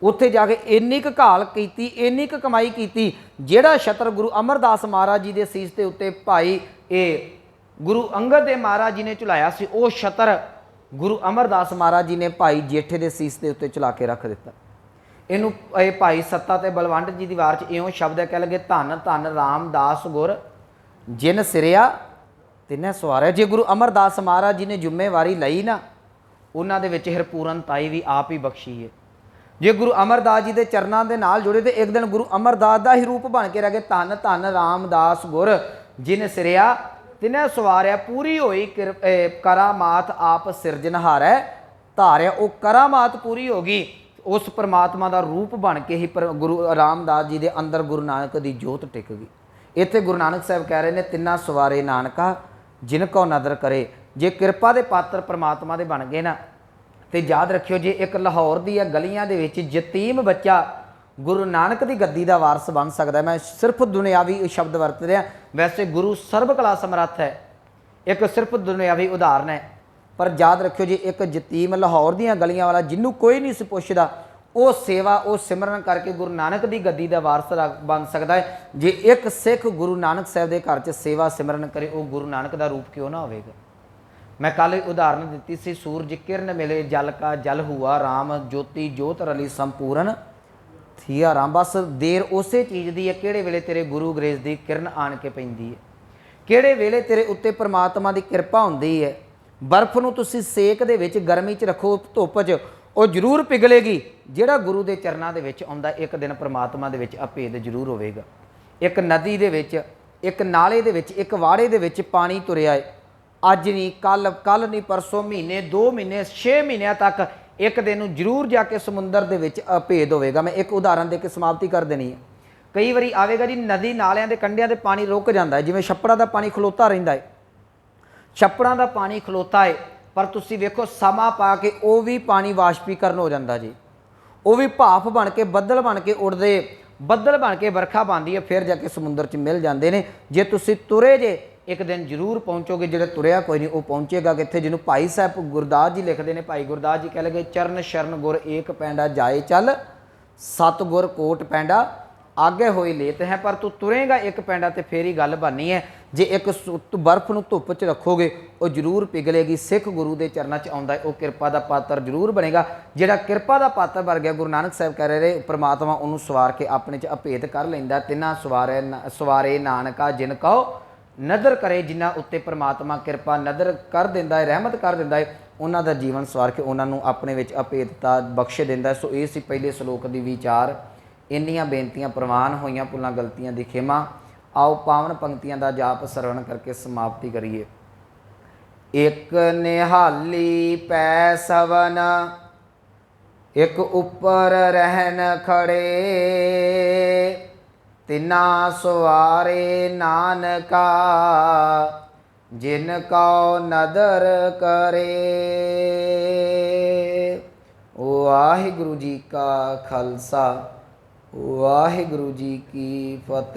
उत्थे जाके इन्नी क घाल की, इन्नी क कमाई की, जिहड़ा छत्र गुरु अमरदास महाराज जी के सीस के उत्ते भाई ये गुरु अंगद देव महाराज जी ने झुलाया सी, वो छत्र गुरु अमरदास महाराज जी ने भाई जेठे के सीस के उत्ते चला के रख दिता। इनू भाई सत्ता ते बलवंत जी की वार च इउं शब्द कह लगे, धन धन रामदास गुर जिन सिरिया तिन्हें सवारिया। जे गुरु अमरदास महाराज जी ने जिम्मेवारी लई ना, उन्हां दे विच हरपूरनताई भी आप ही बख्शी है। जे गुरु अमरदास जी के चरणों के नाल जुड़े, तो एक दिन गुरु अमरदास का ही रूप बन के रह गए, धन धन रामदास गुर जिन सिरिया तिन्हें सवारिया। पूरी होई करामात आप सिरजनहार है धारिया, वो करामात पूरी होगी, उस परमात्मा का रूप बन के ही गुरु रामदास जी के अंदर गुरु नानक की जोत टिक गई। इत्थे गुरु नानक साहब कह रहे हैं, तिन्ना सवारे नानका जिनको नदर करे। जे किरपा के पात्र परमात्मा के बन गए ना, तो याद रखियो, जे एक लाहौर दी गलियां दे विच जतीम बच्चा गुरु नानक की गद्दी का वारस बन सकता है। मैं सिर्फ दुनियावी शब्द वरत रहा, वैसे गुरु सर्व कला समर्थ है, एक सिर्फ दुनियावी उदाहरण है। पर याद रखियो, जे एक जतीम लाहौर दी गलियां वाला जिन्हों कोई नहीं पुछदा, वो सेवा वो सिमरन करके गुरु नानक की गद्दी का वारस बन सकता है। जे एक सिख गुरु नानक साहब के घर च सेवा सिमरन करे, वो गुरु नानक का रूप क्यों ना होवेगा। मैं कल उदाहरण दी सी, सूरज किरण मिले जल का जल हुआ राम, ज्योति जोत रली संपूर्ण थिया राम। बस देर उस चीज़ की है, किहड़े वेले तेरे गुरु अंग्रेज़ की किरण आन के पैंदी है, किहड़े वेले तेरे उत्ते परमात्मा की किरपा हुंदी है। बर्फ नूं तुसीं सेक दे विच गर्मी च रखो, धुप च वो जरूर पिघलेगी। जिहड़ा गुरु के चरणों के विच आउंदा, एक दिन परमात्मा दे विच अभेद जरूर होवेगा। एक नदी दे विच, एक नाले दे विच, एक वाड़े दे विच पानी तुरिया है, अज नहीं कल, कल नहीं परसों, महीने 2 महीने 6 महीनों तक, एक दिन जरूर जाके समुंदर दे विच अभेद होवेगा। मैं एक उदाहरण दे के समाप्ति कर देनी है। कई बारी आवेगा जी नदी नालियां के कंढियां ते पानी रुक जाता है, जिवें छप्पड़ां का पानी खलोता रहिंदा है, छप्पड़ां का पानी खलोता है, पर तुसीं वेखो समा पा के वो भी पानी वाष्पीकरण हो जाता जी, वो भी भाफ बन के बदल बन के उड़ते, बदल बन के बरखा पाती है, फिर जाके समुद्र च मिल जाते हैं। जे तुसीं तुरे जे एक दिन जरूर पहुँचोगे, जो तुरया कोई नहीं वो पहुँचेगा कित्थे। जिन्हों भाई साहब गुरदास जी लिखते हैं, भाई गुरदास जी कह लगे चरण शरण गुर एक पैंडा जाए चल, सतगुर कोट पैंडा आगे होई लेत है। पर तू तुरेगा एक पैंडा तो फिर ही गल बननी है। जे एक बर्फ नूं धुप च रखोगे वो जरूर पिघलेगी। सिख गुरु के चरणों च आउंदा है, वो किरपा का पात्र जरूर बनेगा। जिहड़ा किरपा का पात्र बन गया, गुरु नानक साहब कह रहे परमात्मा उन्होंने सवार के अपने च अभेद कर लैंदा। तिन्हां सवारे नानका जिन कहो नदर करे, जिन्हां उत्ते परमात्मा किरपा नदर कर दिंदा है, रहमत कर दिंदा है, उन्हां दा जीवन सवार के उन्होंने अपने विच अभेदता बख्श दिंदा है। सो ये सी पहले श्लोक की विचार। इन्नियां बेनतियां प्रवान होईयां, भुलां गलतियां दी खेमा। आओ पावन पंक्तियां दा जाप सरवण करके समाप्ति करिए। एक निहाली पै सवन, एक उपर रहन खड़े, तिना सवारे नानका जिन को नदर करे। वाहिगुरु जी का खालसा, वाहिगुरु जी की फतेह।